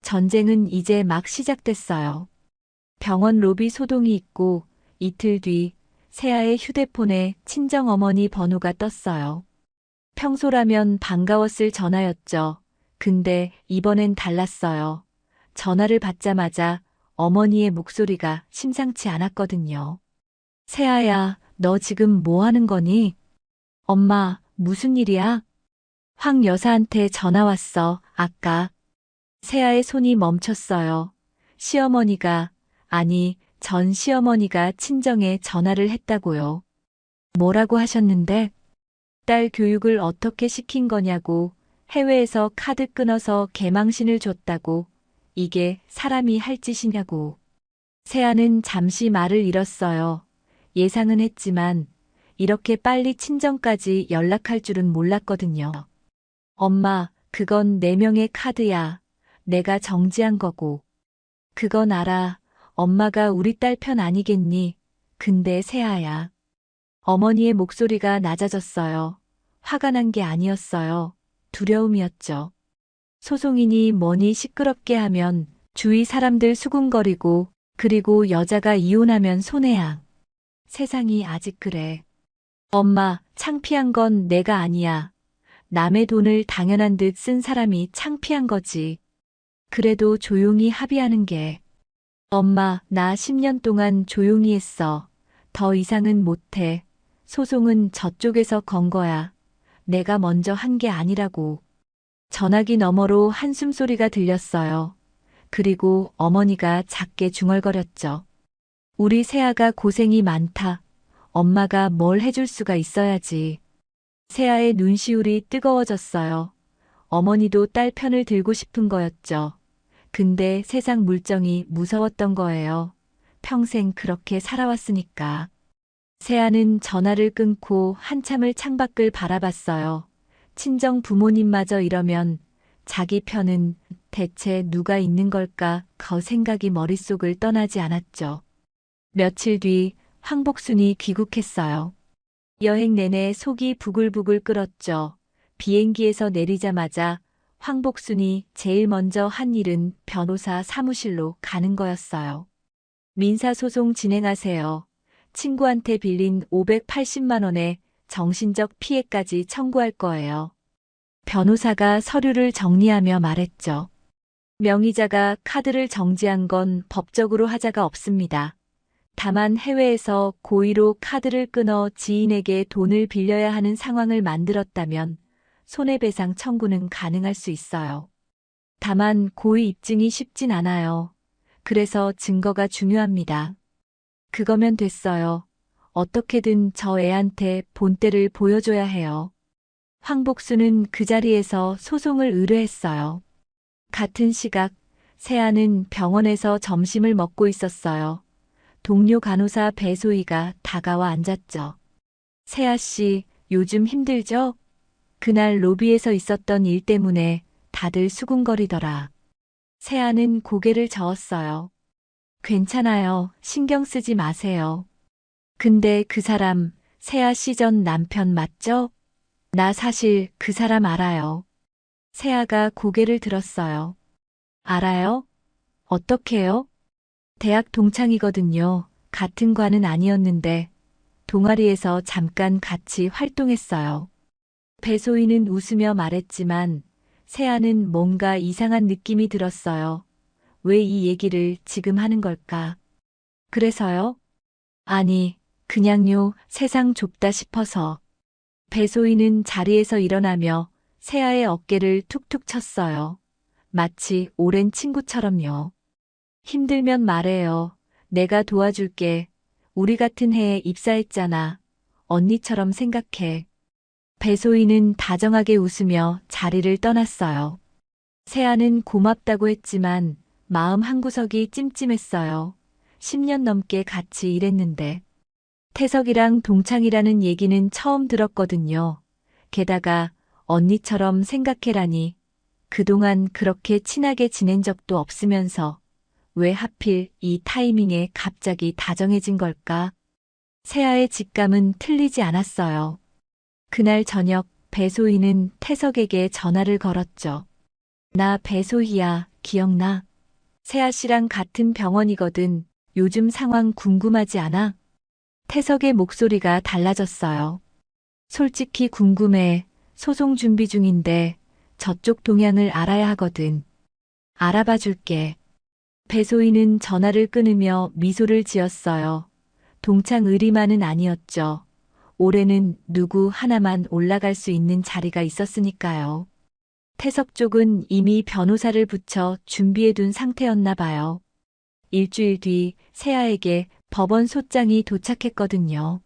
전쟁은 이제 막 시작됐어요. 병원 로비 소동이 있고 이틀 뒤 세아의 휴대폰에 친정어머니 번호가 떴어요. 평소라면 반가웠을 전화였죠. 근데 이번엔 달랐어요. 전화를 받자마자 어머니의 목소리가 심상치 않았거든요. 세아야, 너 지금 뭐 하는 거니? 엄마, 무슨 일이야? 황 여사한테 전화 왔어, 아까. 세아의 손이 멈췄어요. 시어머니가, 아니, 전 시어머니가 친정에 전화를 했다고요. 뭐라고 하셨는데? 딸 교육을 어떻게 시킨 거냐고, 해외에서 카드 끊어서 개망신을 줬다고, 이게 사람이 할 짓이냐고. 세아는 잠시 말을 잃었어요. 예상은 했지만, 이렇게 빨리 친정까지 연락할 줄은 몰랐거든요. 엄마, 그건 내 명의 카드야. 내가 정지한 거고. 그건 알아. 엄마가 우리 딸 편 아니겠니? 근데 세아야. 어머니의 목소리가 낮아졌어요. 화가 난 게 아니었어요. 두려움이었죠. 소송이니 뭐니 시끄럽게 하면 주위 사람들 수군거리고 그리고 여자가 이혼하면 손해야. 세상이 아직 그래. 엄마, 창피한 건 내가 아니야. 남의 돈을 당연한 듯 쓴 사람이 창피한 거지. 그래도 조용히 합의하는 게. 엄마, 나 10년 동안 조용히 했어. 더 이상은 못해. 소송은 저쪽에서 건 거야. 내가 먼저 한 게 아니라고. 전화기 너머로 한숨 소리가 들렸어요. 그리고 어머니가 작게 중얼거렸죠. 우리 세아가 고생이 많다. 엄마가 뭘 해줄 수가 있어야지. 세아의 눈시울이 뜨거워졌어요. 어머니도 딸 편을 들고 싶은 거였죠. 근데 세상 물정이 무서웠던 거예요. 평생 그렇게 살아왔으니까. 세아는 전화를 끊고 한참을 창밖을 바라봤어요. 친정 부모님마저 이러면 자기 편은 대체 누가 있는 걸까? 그 생각이 머릿속을 떠나지 않았죠. 며칠 뒤 황복순이 귀국했어요. 여행 내내 속이 부글부글 끓었죠. 비행기에서 내리자마자 황복순이 제일 먼저 한 일은 변호사 사무실로 가는 거였어요. 민사소송 진행하세요. 친구한테 빌린 580만 원의 정신적 피해까지 청구할 거예요. 변호사가 서류를 정리하며 말했죠. 명의자가 카드를 정지한 건 법적으로 하자가 없습니다. 다만 해외에서 고의로 카드를 끊어 지인에게 돈을 빌려야 하는 상황을 만들었다면 손해배상 청구는 가능할 수 있어요. 다만 고의 입증이 쉽진 않아요. 그래서 증거가 중요합니다. 그거면 됐어요. 어떻게든 저 애한테 본때를 보여줘야 해요. 황복수는 그 자리에서 소송을 의뢰했어요. 같은 시각, 세아는 병원에서 점심을 먹고 있었어요. 동료 간호사 배소희가 다가와 앉았죠. 세아 씨, 요즘 힘들죠? 그날 로비에서 있었던 일 때문에 다들 수군거리더라. 세아는 고개를 저었어요. 괜찮아요. 신경 쓰지 마세요. 근데 그 사람, 세아 씨 전 남편 맞죠? 나 사실 그 사람 알아요. 세아가 고개를 들었어요. 알아요? 어떻게요? 대학 동창이거든요. 같은 과는 아니었는데 동아리에서 잠깐 같이 활동했어요. 배소희는 웃으며 말했지만 세아는 뭔가 이상한 느낌이 들었어요. 왜 이 얘기를 지금 하는 걸까? 그래서요? 아니, 그냥요, 세상 좁다 싶어서. 배소희는 자리에서 일어나며 세아의 어깨를 툭툭 쳤어요. 마치 오랜 친구처럼요. 힘들면 말해요. 내가 도와줄게. 우리 같은 해에 입사했잖아. 언니처럼 생각해. 배소희는 다정하게 웃으며 자리를 떠났어요. 세아는 고맙다고 했지만 마음 한구석이 찜찜했어요. 10년 넘게 같이 일했는데. 태석이랑 동창이라는 얘기는 처음 들었거든요. 게다가 언니처럼 생각해라니. 그동안 그렇게 친하게 지낸 적도 없으면서 왜 하필 이 타이밍에 갑자기 다정해진 걸까? 세아의 직감은 틀리지 않았어요. 그날 저녁 배소희는 태석에게 전화를 걸었죠. 나 배소희야, 기억나? 세아 씨랑 같은 병원이거든. 요즘 상황 궁금하지 않아? 태석의 목소리가 달라졌어요. 솔직히 궁금해. 소송 준비 중인데 저쪽 동향을 알아야 하거든. 알아봐 줄게. 배소인은 전화를 끊으며 미소를 지었어요. 동창 의리만은 아니었죠. 올해는 누구 하나만 올라갈 수 있는 자리가 있었으니까요. 태석 쪽은 이미 변호사를 붙여 준비해둔 상태였나 봐요. 일주일 뒤 세아에게 법원 소장이 도착했거든요.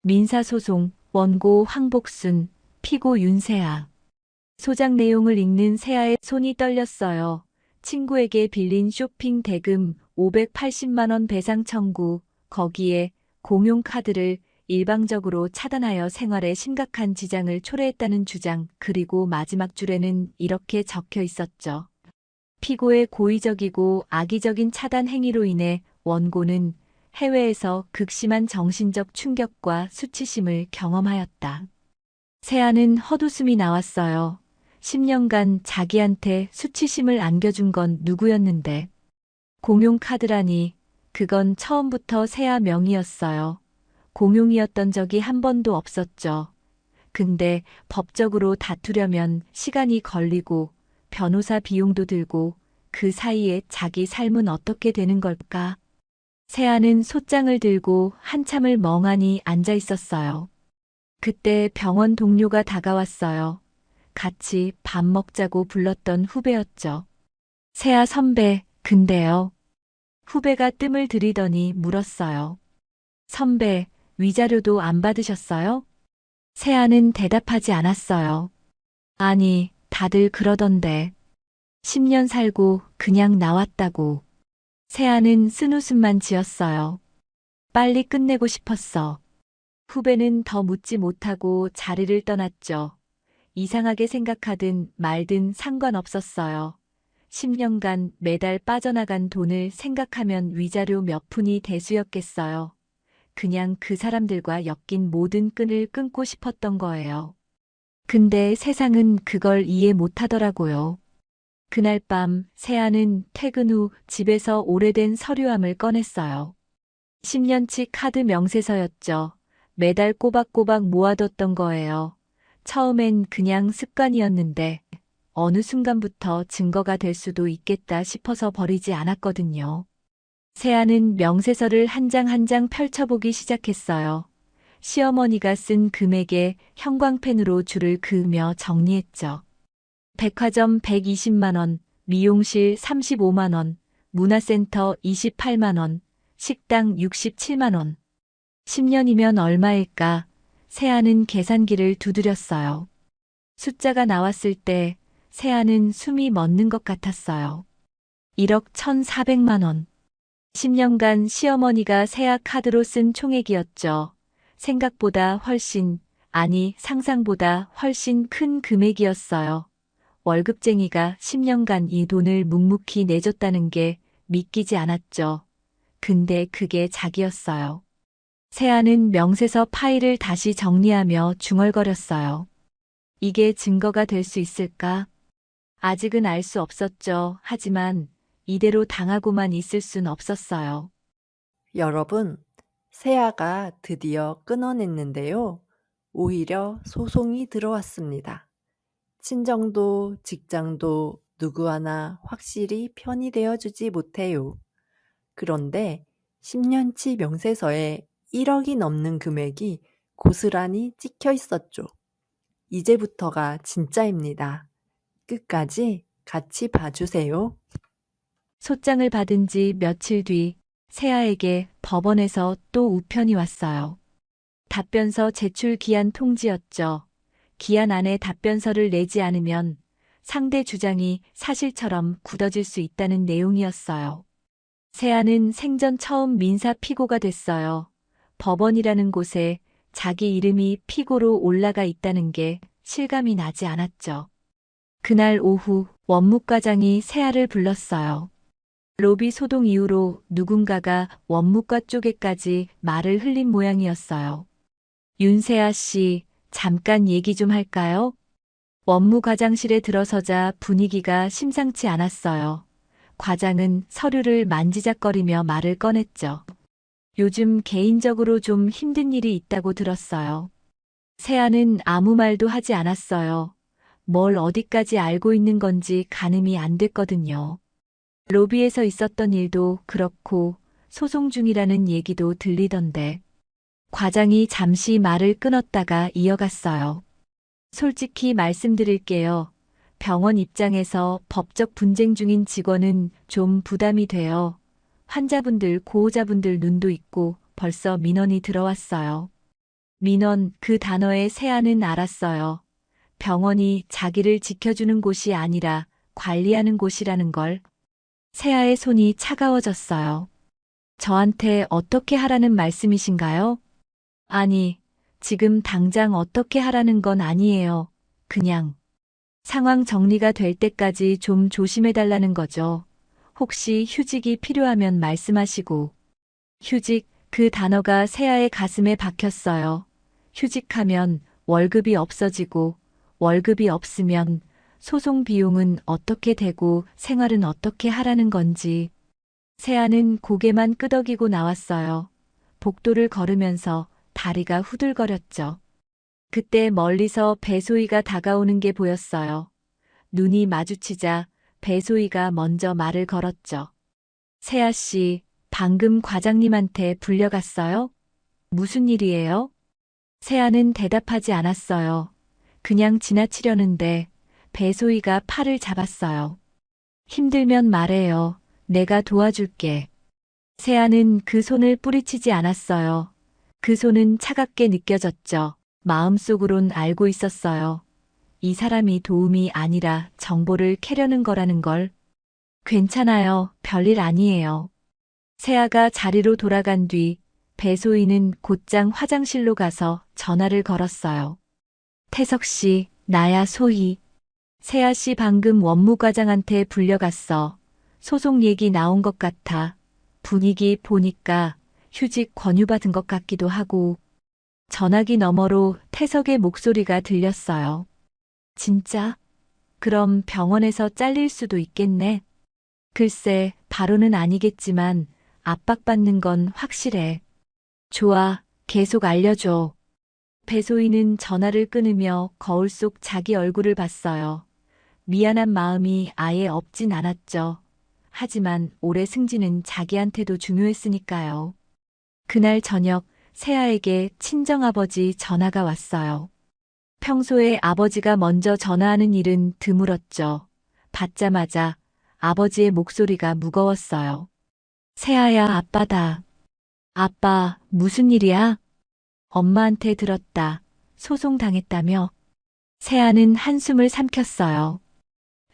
민사소송, 원고 황복순, 피고 윤세아. 소장 내용을 읽는 세아의 손이 떨렸어요. 친구에게 빌린 쇼핑 대금 580만 원 배상 청구, 거기에 공용카드를 일방적으로 차단하여 생활에 심각한 지장을 초래했다는 주장, 그리고 마지막 줄에는 이렇게 적혀 있었죠. 피고의 고의적이고 악의적인 차단 행위로 인해 원고는 해외에서 극심한 정신적 충격과 수치심을 경험하였다. 세아는 헛웃음이 나왔어요. 10년간 자기한테 수치심을 안겨준 건 누구였는데. 공용카드라니, 그건 처음부터 세아 명의였어요. 공용이었던 적이 한 번도 없었죠. 근데 법적으로 다투려면 시간이 걸리고 변호사 비용도 들고 그 사이에 자기 삶은 어떻게 되는 걸까? 세아는 솥장을 들고 한참을 멍하니 앉아 있었어요. 그때 병원 동료가 다가왔어요. 같이 밥 먹자고 불렀던 후배였죠. 세아 선배, 근데요. 후배가 뜸을 들이더니 물었어요. 선배, 위자료도 안 받으셨어요? 세아는 대답하지 않았어요. 아니, 다들 그러던데. 10년 살고 그냥 나왔다고. 세아는 쓴웃음만 지었어요. 빨리 끝내고 싶었어. 후배는 더 묻지 못하고 자리를 떠났죠. 이상하게 생각하든 말든 상관없었어요. 10년간 매달 빠져나간 돈을 생각하면 위자료 몇 푼이 대수였겠어요. 그냥 그 사람들과 엮인 모든 끈을 끊고 싶었던 거예요. 근데 세상은 그걸 이해 못하더라고요. 그날 밤 세아는 퇴근 후 집에서 오래된 서류함을 꺼냈어요. 10년치 카드 명세서였죠. 매달 꼬박꼬박 모아뒀던 거예요. 처음엔 그냥 습관이었는데 어느 순간부터 증거가 될 수도 있겠다 싶어서 버리지 않았거든요. 세아는 명세서를 한 장 한 장 펼쳐보기 시작했어요. 시어머니가 쓴 금액에 형광펜으로 줄을 그으며 정리했죠. 백화점 120만 원, 미용실 35만 원, 문화센터 28만 원, 식당 67만 원. 10년이면 얼마일까? 세아는 계산기를 두드렸어요. 숫자가 나왔을 때 세아는 숨이 멎는 것 같았어요. 1억 1,400만 원. 10년간 시어머니가 세아 카드로 쓴 총액이었죠. 생각보다 훨씬, 아니 상상보다 훨씬 큰 금액이었어요. 월급쟁이가 10년간 이 돈을 묵묵히 내줬다는 게 믿기지 않았죠. 근데 그게 자기였어요. 세아는 명세서 파일을 다시 정리하며 중얼거렸어요. 이게 증거가 될 수 있을까? 아직은 알 수 없었죠. 하지만 이대로 당하고만 있을 순 없었어요. 여러분, 세아가 드디어 끊어냈는데요. 오히려 소송이 들어왔습니다. 친정도 직장도 누구 하나 확실히 편이 되어주지 못해요. 그런데 10년치 명세서에 1억이 넘는 금액이 고스란히 찍혀 있었죠. 이제부터가 진짜입니다. 끝까지 같이 봐주세요. 소장을 받은 지 며칠 뒤 세아에게 법원에서 또 우편이 왔어요. 답변서 제출 기한 통지였죠. 기한 안에 답변서를 내지 않으면 상대 주장이 사실처럼 굳어질 수 있다는 내용이었어요. 세아는 생전 처음 민사 피고가 됐어요. 법원이라는 곳에 자기 이름이 피고로 올라가 있다는 게 실감이 나지 않았죠. 그날 오후 원무과장이 세아를 불렀어요. 로비 소동 이후로 누군가가 원무과 쪽에까지 말을 흘린 모양이었어요. 윤세아 씨, 잠깐 얘기 좀 할까요? 원무과장실에 들어서자 분위기가 심상치 않았어요. 과장은 서류를 만지작거리며 말을 꺼냈죠. 요즘 개인적으로 좀 힘든 일이 있다고 들었어요. 세아는 아무 말도 하지 않았어요. 뭘 어디까지 알고 있는 건지 가늠이 안 됐거든요. 로비에서 있었던 일도 그렇고 소송 중이라는 얘기도 들리던데 과장이 잠시 말을 끊었다가 이어갔어요. 솔직히 말씀드릴게요. 병원 입장에서 법적 분쟁 중인 직원은 좀 부담이 돼요. 환자분들, 고호자분들 눈도 있고 벌써 민원이 들어왔어요. 민원, 그 단어의 세아는 알았어요. 병원이 자기를 지켜주는 곳이 아니라 관리하는 곳이라는 걸. 세아의 손이 차가워졌어요. 저한테 어떻게 하라는 말씀이신가요? 아니, 지금 당장 어떻게 하라는 건 아니에요. 그냥 상황 정리가 될 때까지 좀 조심해달라는 거죠. 혹시 휴직이 필요하면 말씀하시고. 휴직, 그 단어가 세아의 가슴에 박혔어요. 휴직하면 월급이 없어지고 월급이 없으면 소송 비용은 어떻게 되고 생활은 어떻게 하라는 건지. 세아는 고개만 끄덕이고 나왔어요. 복도를 걸으면서 다리가 후들거렸죠. 그때 멀리서 배소희가 다가오는 게 보였어요. 눈이 마주치자 배소희가 먼저 말을 걸었죠. 세아 씨, 방금 과장님한테 불려갔어요? 무슨 일이에요? 세아는 대답하지 않았어요. 그냥 지나치려는데 배소희가 팔을 잡았어요. 힘들면 말해요. 내가 도와줄게. 세아는 그 손을 뿌리치지 않았어요. 그 손은 차갑게 느껴졌죠. 마음속으론 알고 있었어요. 이 사람이 도움이 아니라 정보를 캐려는 거라는 걸. 괜찮아요. 별일 아니에요. 세아가 자리로 돌아간 뒤 배소희는 곧장 화장실로 가서 전화를 걸었어요. 태석 씨, 나야 소희. 세아 씨 방금 원무과장한테 불려갔어. 소송 얘기 나온 것 같아. 분위기 보니까 휴직 권유받은 것 같기도 하고. 전화기 너머로 태석의 목소리가 들렸어요. 진짜? 그럼 병원에서 잘릴 수도 있겠네. 글쎄, 바로는 아니겠지만 압박받는 건 확실해. 좋아, 계속 알려줘. 배소희는 전화를 끊으며 거울 속 자기 얼굴을 봤어요. 미안한 마음이 아예 없진 않았죠. 하지만 올해 승진은 자기한테도 중요했으니까요. 그날 저녁 세아에게 친정아버지 전화가 왔어요. 평소에 아버지가 먼저 전화하는 일은 드물었죠. 받자마자 아버지의 목소리가 무거웠어요. 세아야, 아빠다. 아빠, 무슨 일이야? 엄마한테 들었다. 소송당했다며? 세아는 한숨을 삼켰어요.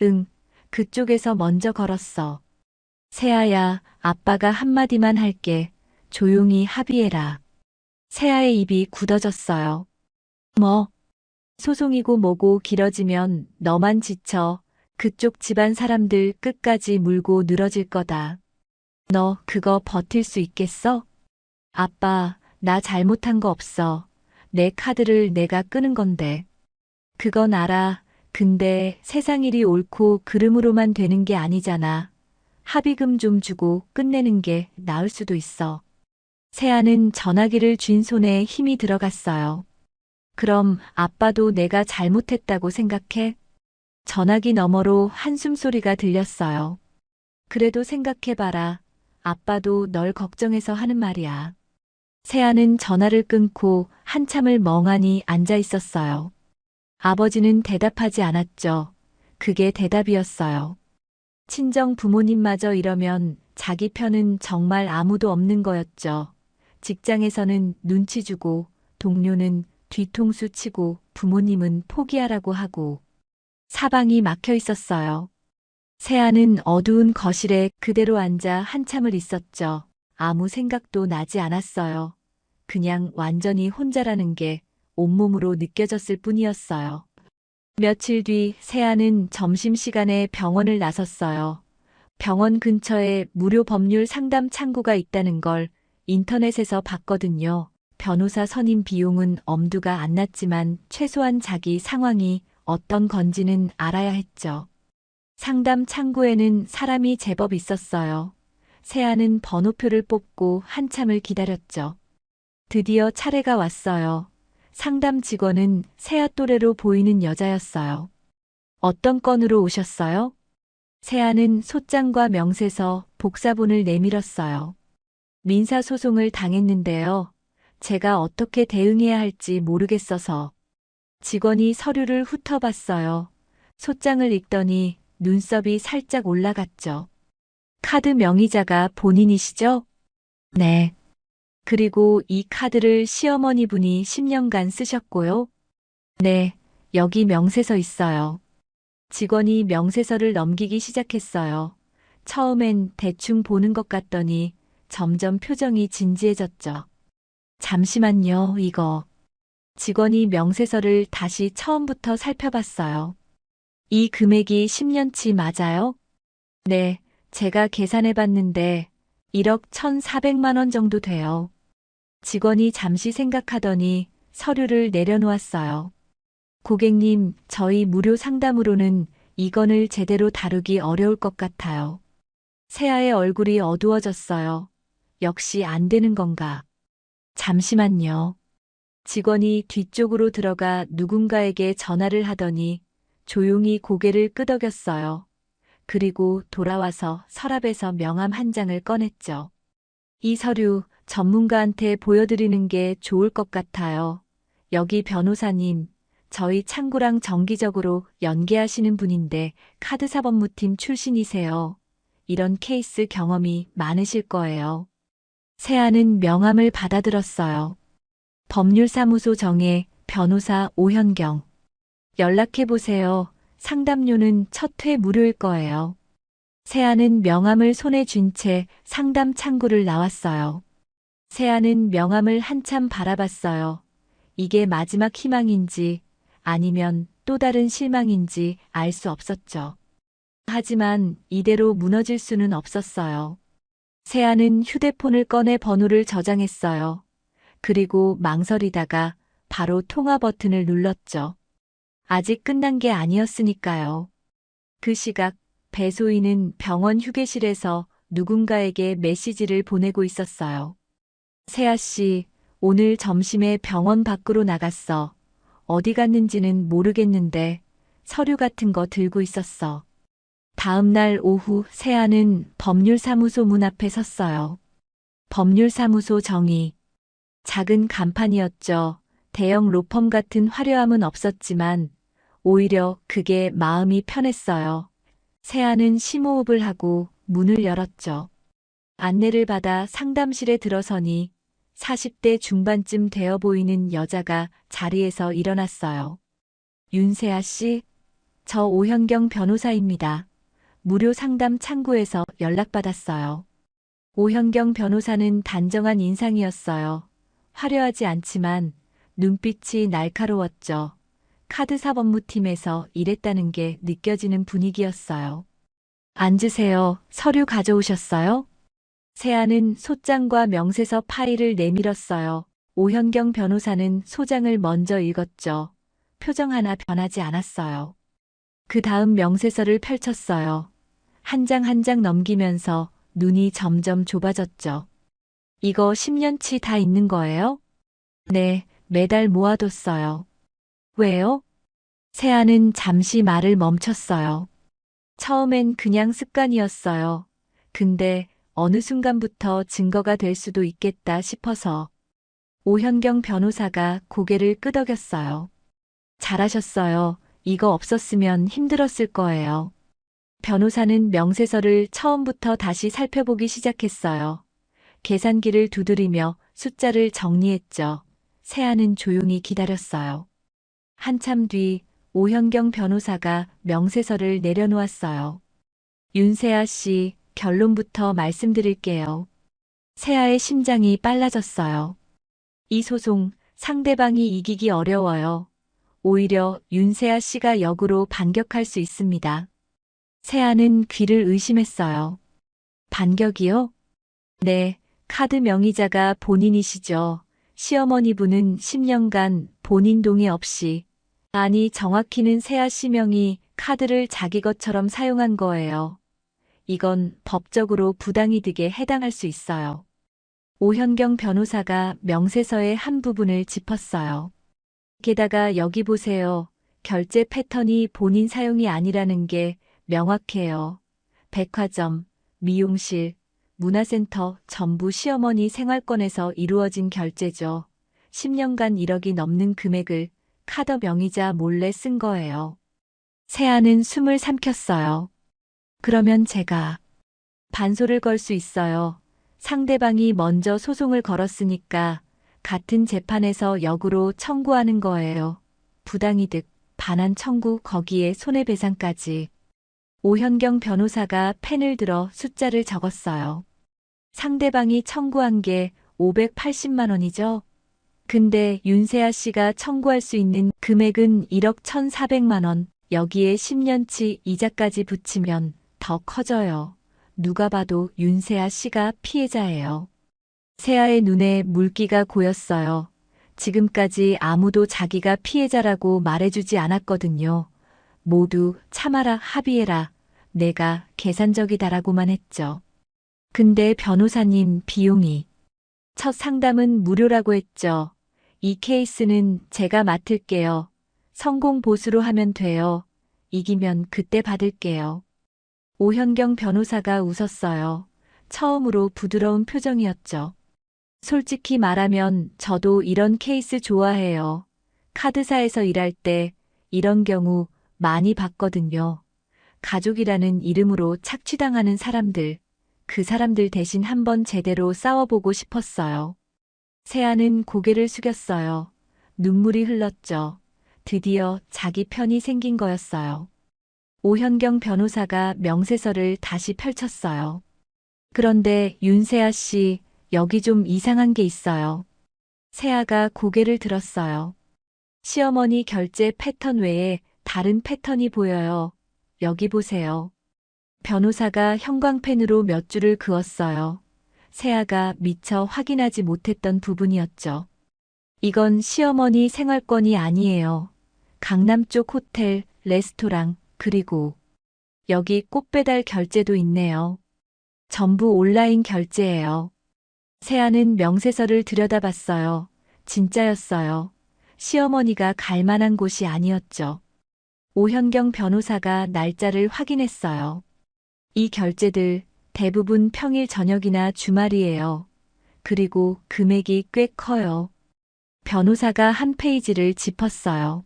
응, 그쪽에서 먼저 걸었어. 세아야, 아빠가 한마디만 할게. 조용히 합의해라. 세아의 입이 굳어졌어요. 뭐? 소송이고 뭐고 길어지면 너만 지쳐. 그쪽 집안 사람들 끝까지 물고 늘어질 거다. 너 그거 버틸 수 있겠어? 아빠, 나 잘못한 거 없어. 내 카드를 내가 끄는 건데. 그건 알아. 근데 세상 일이 옳고 그름으로만 되는 게 아니잖아. 합의금 좀 주고 끝내는 게 나을 수도 있어. 세아는 전화기를 쥔 손에 힘이 들어갔어요. 그럼 아빠도 내가 잘못했다고 생각해? 전화기 너머로 한숨 소리가 들렸어요. 그래도 생각해봐라. 아빠도 널 걱정해서 하는 말이야. 세아는 전화를 끊고 한참을 멍하니 앉아 있었어요. 아버지는 대답하지 않았죠. 그게 대답이었어요. 친정 부모님마저 이러면 자기 편은 정말 아무도 없는 거였죠. 직장에서는 눈치 주고, 동료는 뒤통수 치고, 부모님은 포기하라고 하고. 사방이 막혀 있었어요. 세아는 어두운 거실에 그대로 앉아 한참을 있었죠. 아무 생각도 나지 않았어요. 그냥 완전히 혼자라는 게 온몸으로 느껴졌을 뿐이었어요. 며칠 뒤 세아는 점심시간에 병원을 나섰어요. 병원 근처에 무료 법률 상담 창구가 있다는 걸 인터넷에서 봤거든요. 변호사 선임 비용은 엄두가 안 났지만 최소한 자기 상황이 어떤 건지는 알아야 했죠. 상담 창구에는 사람이 제법 있었어요. 세아는 번호표를 뽑고 한참을 기다렸죠. 드디어 차례가 왔어요. 상담 직원은 세아 또래로 보이는 여자였어요. 어떤 건으로 오셨어요? 세아는 소장과 명세서, 복사본을 내밀었어요. 민사소송을 당했는데요. 제가 어떻게 대응해야 할지 모르겠어서. 직원이 서류를 훑어봤어요. 소장을 읽더니 눈썹이 살짝 올라갔죠. 카드 명의자가 본인이시죠? 네. 그리고 이 카드를 시어머니 분이 10년간 쓰셨고요. 네, 여기 명세서 있어요. 직원이 명세서를 넘기기 시작했어요. 처음엔 대충 보는 것 같더니 점점 표정이 진지해졌죠. 잠시만요, 이거. 직원이 명세서를 다시 처음부터 살펴봤어요. 이 금액이 10년치 맞아요? 네, 제가 계산해봤는데 1억 1,400만 원 정도 돼요. 직원이 잠시 생각하더니 서류를 내려놓았어요. 고객님, 저희 무료 상담으로는 이 건을 제대로 다루기 어려울 것 같아요. 세아의 얼굴이 어두워졌어요. 역시 안 되는 건가? 잠시만요. 직원이 뒤쪽으로 들어가 누군가에게 전화를 하더니 조용히 고개를 끄덕였어요. 그리고 돌아와서 서랍에서 명함 한 장을 꺼냈죠. 이 서류 전문가한테 보여드리는 게 좋을 것 같아요. 여기 변호사님, 저희 창구랑 정기적으로 연계하시는 분인데 카드사법무팀 출신이세요. 이런 케이스 경험이 많으실 거예요. 세아는 명함을 받아들었어요. 법률사무소 정의 변호사 오현경. 연락해보세요. 상담료는 첫 회 무료일 거예요. 세아는 명함을 손에 쥔 채 상담 창구를 나왔어요. 세아는 명함을 한참 바라봤어요. 이게 마지막 희망인지 아니면 또 다른 실망인지 알 수 없었죠. 하지만 이대로 무너질 수는 없었어요. 세아는 휴대폰을 꺼내 번호를 저장했어요. 그리고 망설이다가 바로 통화 버튼을 눌렀죠. 아직 끝난 게 아니었으니까요. 그 시각 배소인은 병원 휴게실에서 누군가에게 메시지를 보내고 있었어요. 세아 씨, 오늘 점심에 병원 밖으로 나갔어. 어디 갔는지는 모르겠는데 서류 같은 거 들고 있었어. 다음 날 오후 세아는 법률사무소 문 앞에 섰어요. 법률사무소 정의. 작은 간판이었죠. 대형 로펌 같은 화려함은 없었지만 오히려 그게 마음이 편했어요. 세아는 심호흡을 하고 문을 열었죠. 안내를 받아 상담실에 들어서니 40대 중반쯤 되어 보이는 여자가 자리에서 일어났어요. 윤세아 씨, 저 오현경 변호사입니다. 무료 상담 창구에서 연락받았어요. 오현경 변호사는 단정한 인상이었어요. 화려하지 않지만 눈빛이 날카로웠죠. 카드사법무팀에서 일했다는 게 느껴지는 분위기였어요. 앉으세요. 서류 가져오셨어요? 세아는 소장과 명세서 파일을 내밀었어요. 오현경 변호사는 소장을 먼저 읽었죠. 표정 하나 변하지 않았어요. 그 다음 명세서를 펼쳤어요. 한 장 한 장 넘기면서 눈이 점점 좁아졌죠. 이거 10년치 다 있는 거예요? 네, 매달 모아뒀어요. 왜요? 세아는 잠시 말을 멈췄어요. 처음엔 그냥 습관이었어요. 근데 어느 순간부터 증거가 될 수도 있겠다 싶어서. 오현경 변호사가 고개를 끄덕였어요. 잘하셨어요. 이거 없었으면 힘들었을 거예요. 변호사는 명세서를 처음부터 다시 살펴보기 시작했어요. 계산기를 두드리며 숫자를 정리했죠. 세아는 조용히 기다렸어요. 한참 뒤 오현경 변호사가 명세서를 내려놓았어요. 윤세아 씨, 결론부터 말씀드릴게요. 세아의 심장이 빨라졌어요. 이 소송 상대방이 이기기 어려워요. 오히려 윤세아 씨가 역으로 반격할 수 있습니다. 세아는 귀를 의심했어요. 반격이요? 네, 카드 명의자가 본인이시죠. 시어머니 분은 10년간 본인 동의 없이, 아니 정확히는 세아 씨 명의 카드를 자기 것처럼 사용한 거예요. 이건 법적으로 부당이득에 해당할 수 있어요. 오현경 변호사가 명세서의 한 부분을 짚었어요. 게다가 여기 보세요. 결제 패턴이 본인 사용이 아니라는 게 명확해요. 백화점, 미용실, 문화센터 전부 시어머니 생활권에서 이루어진 결제죠. 10년간 1억이 넘는 금액을 카드 명의자 몰래 쓴 거예요. 세아는 숨을 삼켰어요. 그러면 제가 반소를 걸 수 있어요. 상대방이 먼저 소송을 걸었으니까 같은 재판에서 역으로 청구하는 거예요. 부당이득, 반환 청구, 거기에 손해배상까지. 오현경 변호사가 펜을 들어 숫자를 적었어요. 상대방이 청구한 게 580만 원이죠? 근데 윤세아 씨가 청구할 수 있는 금액은 1억 1,400만 원. 여기에 10년치 이자까지 붙이면 더 커져요. 누가 봐도 윤세아 씨가 피해자예요. 세아의 눈에 물기가 고였어요. 지금까지 아무도 자기가 피해자라고 말해주지 않았거든요. 모두 참아라, 합의해라. 내가 계산적이다라고만 했죠. 근데 변호사님 비용이. 첫 상담은 무료라고 했죠. 이 케이스는 제가 맡을게요. 성공 보수로 하면 돼요. 이기면 그때 받을게요. 오현경 변호사가 웃었어요. 처음으로 부드러운 표정이었죠. 솔직히 말하면 저도 이런 케이스 좋아해요. 카드사에서 일할 때 이런 경우 많이 봤거든요. 가족이라는 이름으로 착취당하는 사람들, 그 사람들 대신 한번 제대로 싸워보고 싶었어요. 세아는 고개를 숙였어요. 눈물이 흘렀죠. 드디어 자기 편이 생긴 거였어요. 오현경 변호사가 명세서를 다시 펼쳤어요. 그런데 윤세아 씨, 여기 좀 이상한 게 있어요. 세아가 고개를 들었어요. 시어머니 결제 패턴 외에 다른 패턴이 보여요. 여기 보세요. 변호사가 형광펜으로 몇 줄을 그었어요. 세아가 미처 확인하지 못했던 부분이었죠. 이건 시어머니 생활권이 아니에요. 강남 쪽 호텔, 레스토랑, 그리고 여기 꽃배달 결제도 있네요. 전부 온라인 결제예요. 세아는 명세서를 들여다봤어요. 진짜였어요. 시어머니가 갈 만한 곳이 아니었죠. 오현경 변호사가 날짜를 확인했어요. 이 결제들 대부분 평일 저녁이나 주말이에요. 그리고 금액이 꽤 커요. 변호사가 한 페이지를 짚었어요.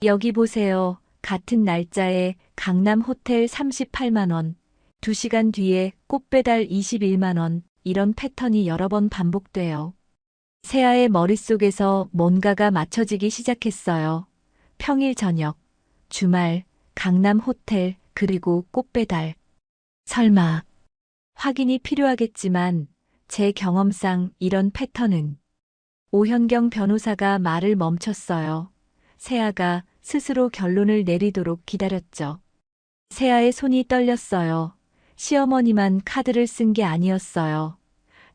여기 보세요. 같은 날짜에 강남 호텔 38만 원, 2시간 뒤에 꽃배달 21만 원, 이런 패턴이 여러 번 반복돼요. 세아의 머릿속에서 뭔가가 맞춰지기 시작했어요. 평일 저녁, 주말, 강남 호텔, 그리고 꽃배달. 설마, 확인이 필요하겠지만 제 경험상 이런 패턴은. 오현경 변호사가 말을 멈췄어요. 세아가 스스로 결론을 내리도록 기다렸죠. 세아의 손이 떨렸어요. 시어머니만 카드를 쓴 게 아니었어요.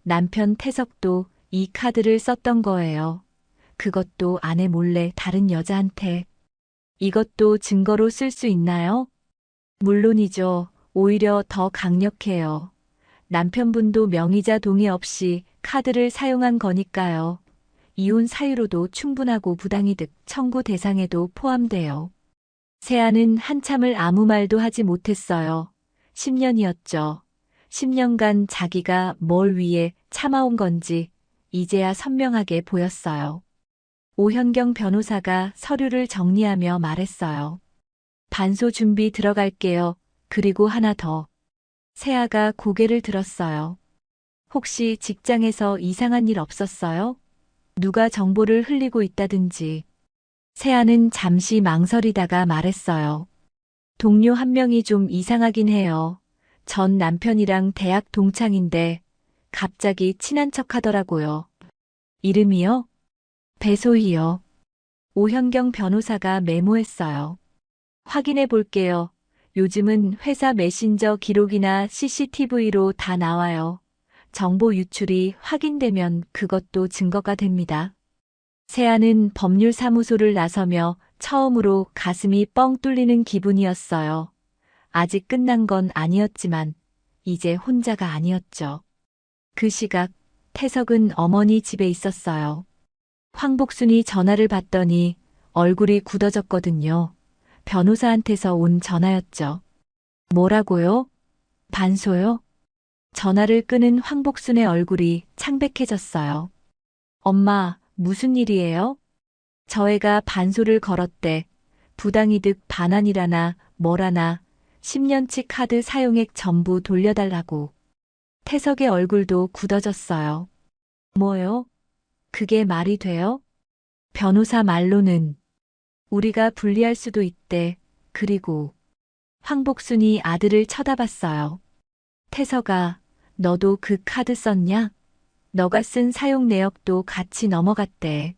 남편 태석도 이 카드를 썼던 거예요. 그것도 아내 몰래 다른 여자한테. 이것도 증거로 쓸 수 있나요? 물론이죠. 오히려 더 강력해요. 남편분도 명의자 동의 없이 카드를 사용한 거니까요. 이혼 사유로도 충분하고 부당이득 청구 대상에도 포함돼요. 세아는 한참을 아무 말도 하지 못했어요. 10년이었죠. 10년간 자기가 뭘 위해 참아온 건지 이제야 선명하게 보였어요. 오현경 변호사가 서류를 정리하며 말했어요. 반소 준비 들어갈게요. 그리고 하나 더. 세아가 고개를 들었어요. 혹시 직장에서 이상한 일 없었어요? 누가 정보를 흘리고 있다든지. 세아는 잠시 망설이다가 말했어요. 동료 한 명이 좀 이상하긴 해요. 전 남편이랑 대학 동창인데 갑자기 친한 척 하더라고요. 이름이요? 배소희요. 오현경 변호사가 메모했어요. 확인해 볼게요. 요즘은 회사 메신저 기록이나 CCTV로 다 나와요. 정보 유출이 확인되면 그것도 증거가 됩니다. 세아는 법률사무소를 나서며 처음으로 가슴이 뻥 뚫리는 기분이었어요. 아직 끝난 건 아니었지만 이제 혼자가 아니었죠. 그 시각 태석은 어머니 집에 있었어요. 황복순이 전화를 받더니 얼굴이 굳어졌거든요. 변호사한테서 온 전화였죠. 뭐라고요? 반소요? 전화를 끄는 황복순의 얼굴이 창백해졌어요. 엄마, 무슨 일이에요? 저 애가 반소를 걸었대. 부당이득 반환이라나 뭐라나 10년치 카드 사용액 전부 돌려달라고. 태석의 얼굴도 굳어졌어요. 뭐요? 그게 말이 돼요? 변호사 말로는 우리가 불리할 수도 있대. 그리고 황복순이 아들을 쳐다봤어요. 태석아, 너도 그 카드 썼냐? 너가 쓴 사용 내역도 같이 넘어갔대.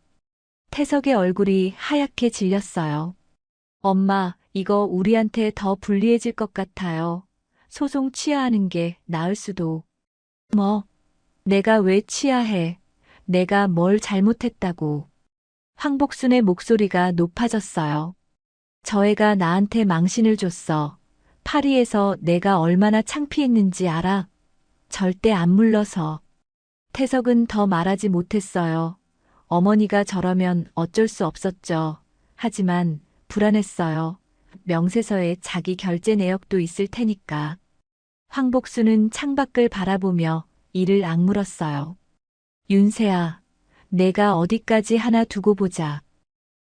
태석의 얼굴이 하얗게 질렸어요. 엄마, 이거 우리한테 더 불리해질 것 같아요. 소송 취하하는 게 나을 수도. 뭐? 내가 왜 취하해? 내가 뭘 잘못했다고. 황복순의 목소리가 높아졌어요. 저 애가 나한테 망신을 줬어. 파리에서 내가 얼마나 창피했는지 알아? 절대 안 물러서. 태석은 더 말하지 못했어요. 어머니가 저러면 어쩔 수 없었죠. 하지만 불안했어요. 명세서에 자기 결제 내역도 있을 테니까. 황복순은 창밖을 바라보며 이를 악물었어요. 윤세아, 내가 어디까지 하나 두고 보자.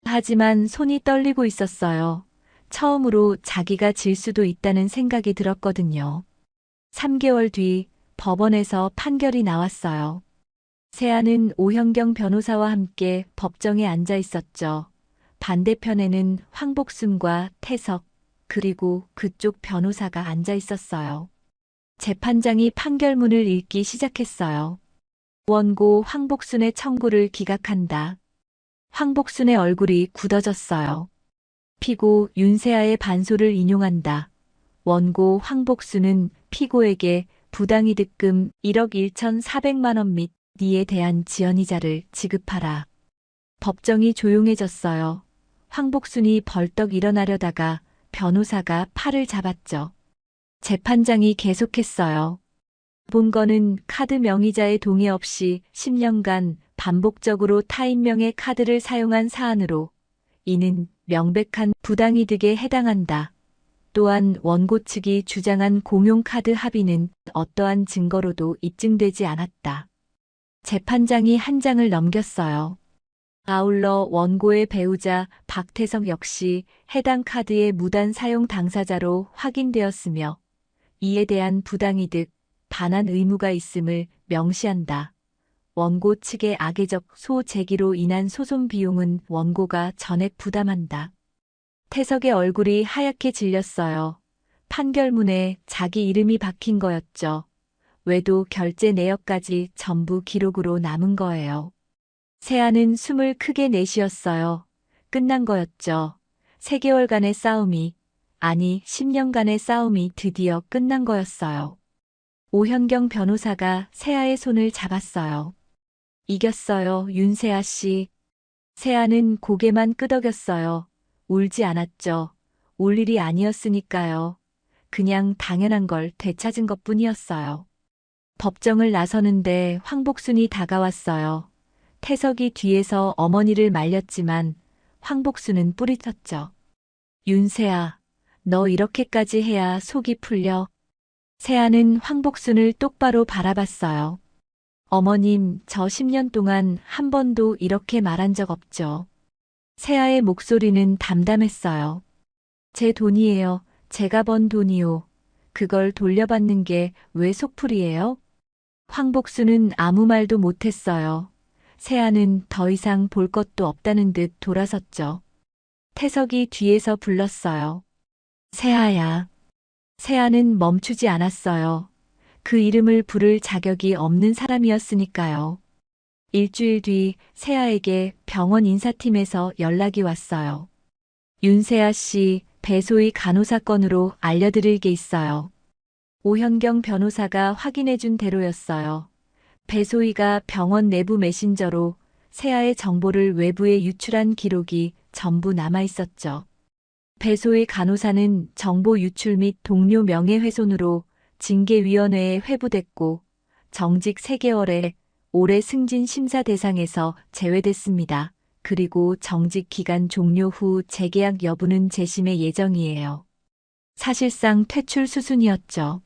하지만 손이 떨리고 있었어요. 처음으로 자기가 질 수도 있다는 생각이 들었거든요. 3개월 뒤 법원에서 판결이 나왔어요. 세아는 오현경 변호사와 함께 법정에 앉아 있었죠. 반대편에는 황복순과 태석, 그리고 그쪽 변호사가 앉아 있었어요. 재판장이 판결문을 읽기 시작했어요. 원고 황복순의 청구를 기각한다. 황복순의 얼굴이 굳어졌어요. 피고 윤세아의 반소를 인용한다. 원고 황복순은 피고에게 부당이득금 1억 1,400만 원 및 이에 대한 지연이자를 지급하라. 법정이 조용해졌어요. 황복순이 벌떡 일어나려다가 변호사가 팔을 잡았죠. 재판장이 계속했어요. 본건은 카드 명의자의 동의 없이 10년간 반복적으로 타인명의 카드를 사용한 사안으로 이는 명백한 부당이득에 해당한다. 또한 원고 측이 주장한 공용카드 합의는 어떠한 증거로도 입증되지 않았다. 재판장이 한 장을 넘겼어요. 아울러 원고의 배우자 박태석 역시 해당 카드의 무단 사용 당사자로 확인되었으며 이에 대한 부당이득, 반환 의무가 있음을 명시한다. 원고 측의 악의적 소제기로 인한 소송 비용은 원고가 전액 부담한다. 태석의 얼굴이 하얗게 질렸어요. 판결문에 자기 이름이 박힌 거였죠. 외도 결제 내역까지 전부 기록으로 남은 거예요. 세아는 숨을 크게 내쉬었어요. 끝난 거였죠. 3개월간의 싸움이, 아니 10년간의 싸움이 드디어 끝난 거였어요. 오현경 변호사가 세아의 손을 잡았어요. 이겼어요, 윤세아 씨. 세아는 고개만 끄덕였어요. 울지 않았죠. 울 일이 아니었으니까요. 그냥 당연한 걸 되찾은 것뿐이었어요. 법정을 나서는데 황복순이 다가왔어요. 태석이 뒤에서 어머니를 말렸지만 황복순은 뿌리쳤죠. 윤세아, 너 이렇게까지 해야 속이 풀려? 세아는 황복순을 똑바로 바라봤어요. 어머님, 저 10년 동안 한 번도 이렇게 말한 적 없죠. 세아의 목소리는 담담했어요. 제 돈이에요. 제가 번 돈이요. 그걸 돌려받는 게 왜 속풀이예요? 황복순은 아무 말도 못했어요. 세아는 더 이상 볼 것도 없다는 듯 돌아섰죠. 태석이 뒤에서 불렀어요. 세아야. 세아는 멈추지 않았어요. 그 이름을 부를 자격이 없는 사람이었으니까요. 일주일 뒤 세아에게 병원 인사팀에서 연락이 왔어요. 윤세아 씨, 배소희 간호사 건으로 알려드릴 게 있어요. 오현경 변호사가 확인해준 대로였어요. 배소희가 병원 내부 메신저로 세아의 정보를 외부에 유출한 기록이 전부 남아있었죠. 배소희 간호사는 정보 유출 및 동료 명예훼손으로 징계위원회에 회부됐고 정직 3개월에 올해 승진 심사 대상에서 제외됐습니다. 그리고 정직 기간 종료 후 재계약 여부는 재심의 예정이에요. 사실상 퇴출 수순이었죠.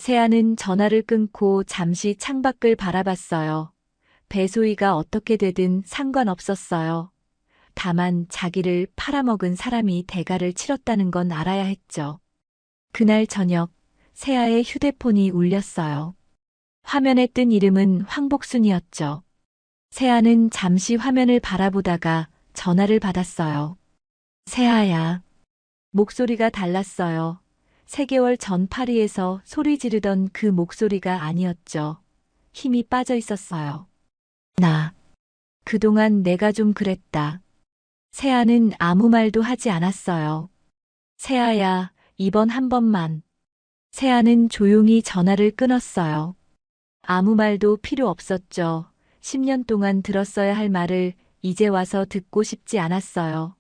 세아는 전화를 끊고 잠시 창밖을 바라봤어요. 배소희가 어떻게 되든 상관없었어요. 다만 자기를 팔아먹은 사람이 대가를 치렀다는 건 알아야 했죠. 그날 저녁 세아의 휴대폰이 울렸어요. 화면에 뜬 이름은 황복순이었죠. 세아는 잠시 화면을 바라보다가 전화를 받았어요. 세아야. 목소리가 달랐어요. 3개월 전 파리에서 소리 지르던 그 목소리가 아니었죠. 힘이 빠져 있었어요. 나. 그동안 내가 좀 그랬다. 세아는 아무 말도 하지 않았어요. 세아야, 이번 한 번만. 세아는 조용히 전화를 끊었어요. 아무 말도 필요 없었죠. 10년 동안 들었어야 할 말을 이제 와서 듣고 싶지 않았어요.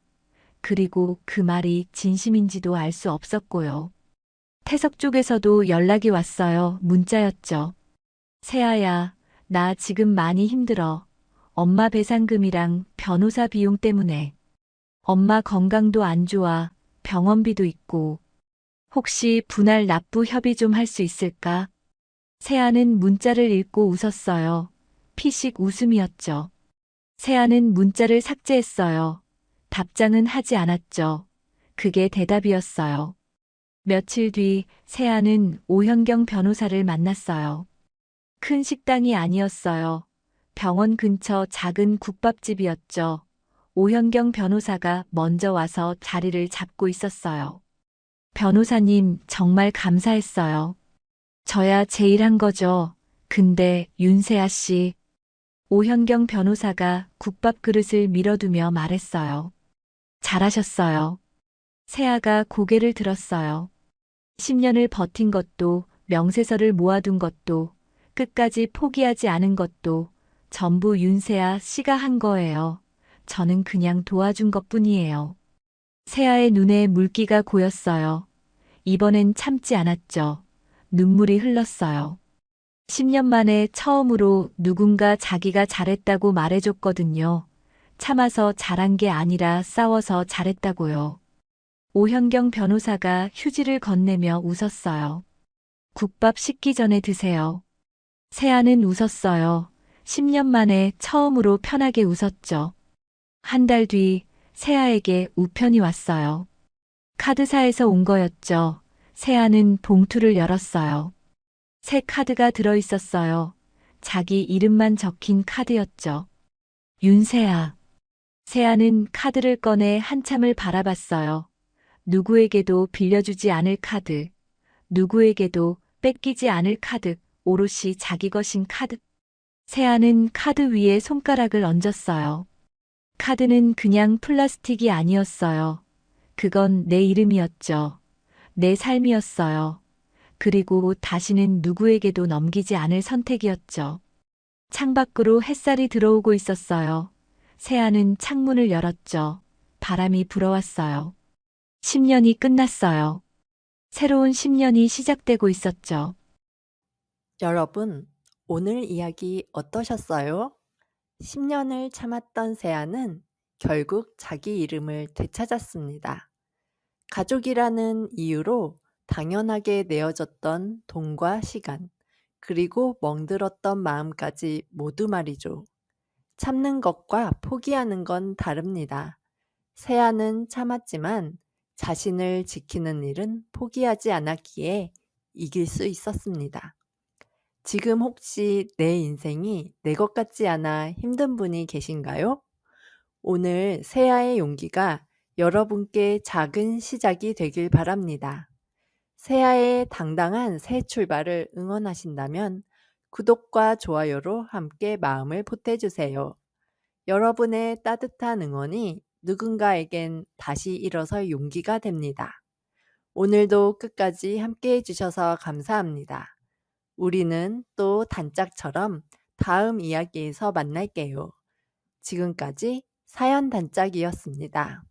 그리고 그 말이 진심인지도 알 수 없었고요. 태석 쪽에서도 연락이 왔어요. 문자였죠. 세아야, 나 지금 많이 힘들어. 엄마 배상금이랑 변호사 비용 때문에. 엄마 건강도 안 좋아. 병원비도 있고. 혹시 분할 납부 협의 좀 할 수 있을까? 세아는 문자를 읽고 웃었어요. 피식 웃음이었죠. 세아는 문자를 삭제했어요. 답장은 하지 않았죠. 그게 대답이었어요. 며칠 뒤 세아는 오현경 변호사를 만났어요. 큰 식당이 아니었어요. 병원 근처 작은 국밥집이었죠. 오현경 변호사가 먼저 와서 자리를 잡고 있었어요. 변호사님, 정말 감사했어요. 저야 제일 한 거죠. 근데 윤세아 씨. 오현경 변호사가 국밥 그릇을 밀어두며 말했어요. 잘하셨어요. 세아가 고개를 들었어요. 10년을 버틴 것도, 명세서를 모아둔 것도, 끝까지 포기하지 않은 것도 전부 윤세아 씨가 한 거예요. 저는 그냥 도와준 것뿐이에요. 세아의 눈에 물기가 고였어요. 이번엔 참지 않았죠. 눈물이 흘렀어요. 10년 만에 처음으로 누군가 자기가 잘했다고 말해줬거든요. 참아서 잘한 게 아니라 싸워서 잘했다고요. 오현경 변호사가 휴지를 건네며 웃었어요. 국밥 식기 전에 드세요. 세아는 웃었어요. 10년 만에 처음으로 편하게 웃었죠. 한 달 뒤 세아에게 우편이 왔어요. 카드사에서 온 거였죠. 세아는 봉투를 열었어요. 새 카드가 들어있었어요. 자기 이름만 적힌 카드였죠. 윤세아. 세아는 카드를 꺼내 한참을 바라봤어요. 누구에게도 빌려주지 않을 카드. 누구에게도 뺏기지 않을 카드. 오롯이 자기 것인 카드. 세아는 카드 위에 손가락을 얹었어요. 카드는 그냥 플라스틱이 아니었어요. 그건 내 이름이었죠. 내 삶이었어요. 그리고 다시는 누구에게도 넘기지 않을 선택이었죠. 창밖으로 햇살이 들어오고 있었어요. 세아는 창문을 열었죠. 바람이 불어왔어요. 10년이 끝났어요. 새로운 10년이 시작되고 있었죠. 여러분, 오늘 이야기 어떠셨어요? 10년을 참았던 세아는 결국 자기 이름을 되찾았습니다. 가족이라는 이유로 당연하게 내어졌던 돈과 시간, 그리고 멍들었던 마음까지 모두 말이죠. 참는 것과 포기하는 건 다릅니다. 세아는 참았지만 자신을 지키는 일은 포기하지 않았기에 이길 수 있었습니다. 지금 혹시 내 인생이 내 것 같지 않아 힘든 분이 계신가요? 오늘 세아의 용기가 여러분께 작은 시작이 되길 바랍니다. 세아의 당당한 새 출발을 응원하신다면 구독과 좋아요로 함께 마음을 보태주세요. 여러분의 따뜻한 응원이 누군가에겐 다시 일어설 용기가 됩니다. 오늘도 끝까지 함께 해주셔서 감사합니다. 우리는 또 단짝처럼 다음 이야기에서 만날게요. 지금까지 사연 단짝이었습니다.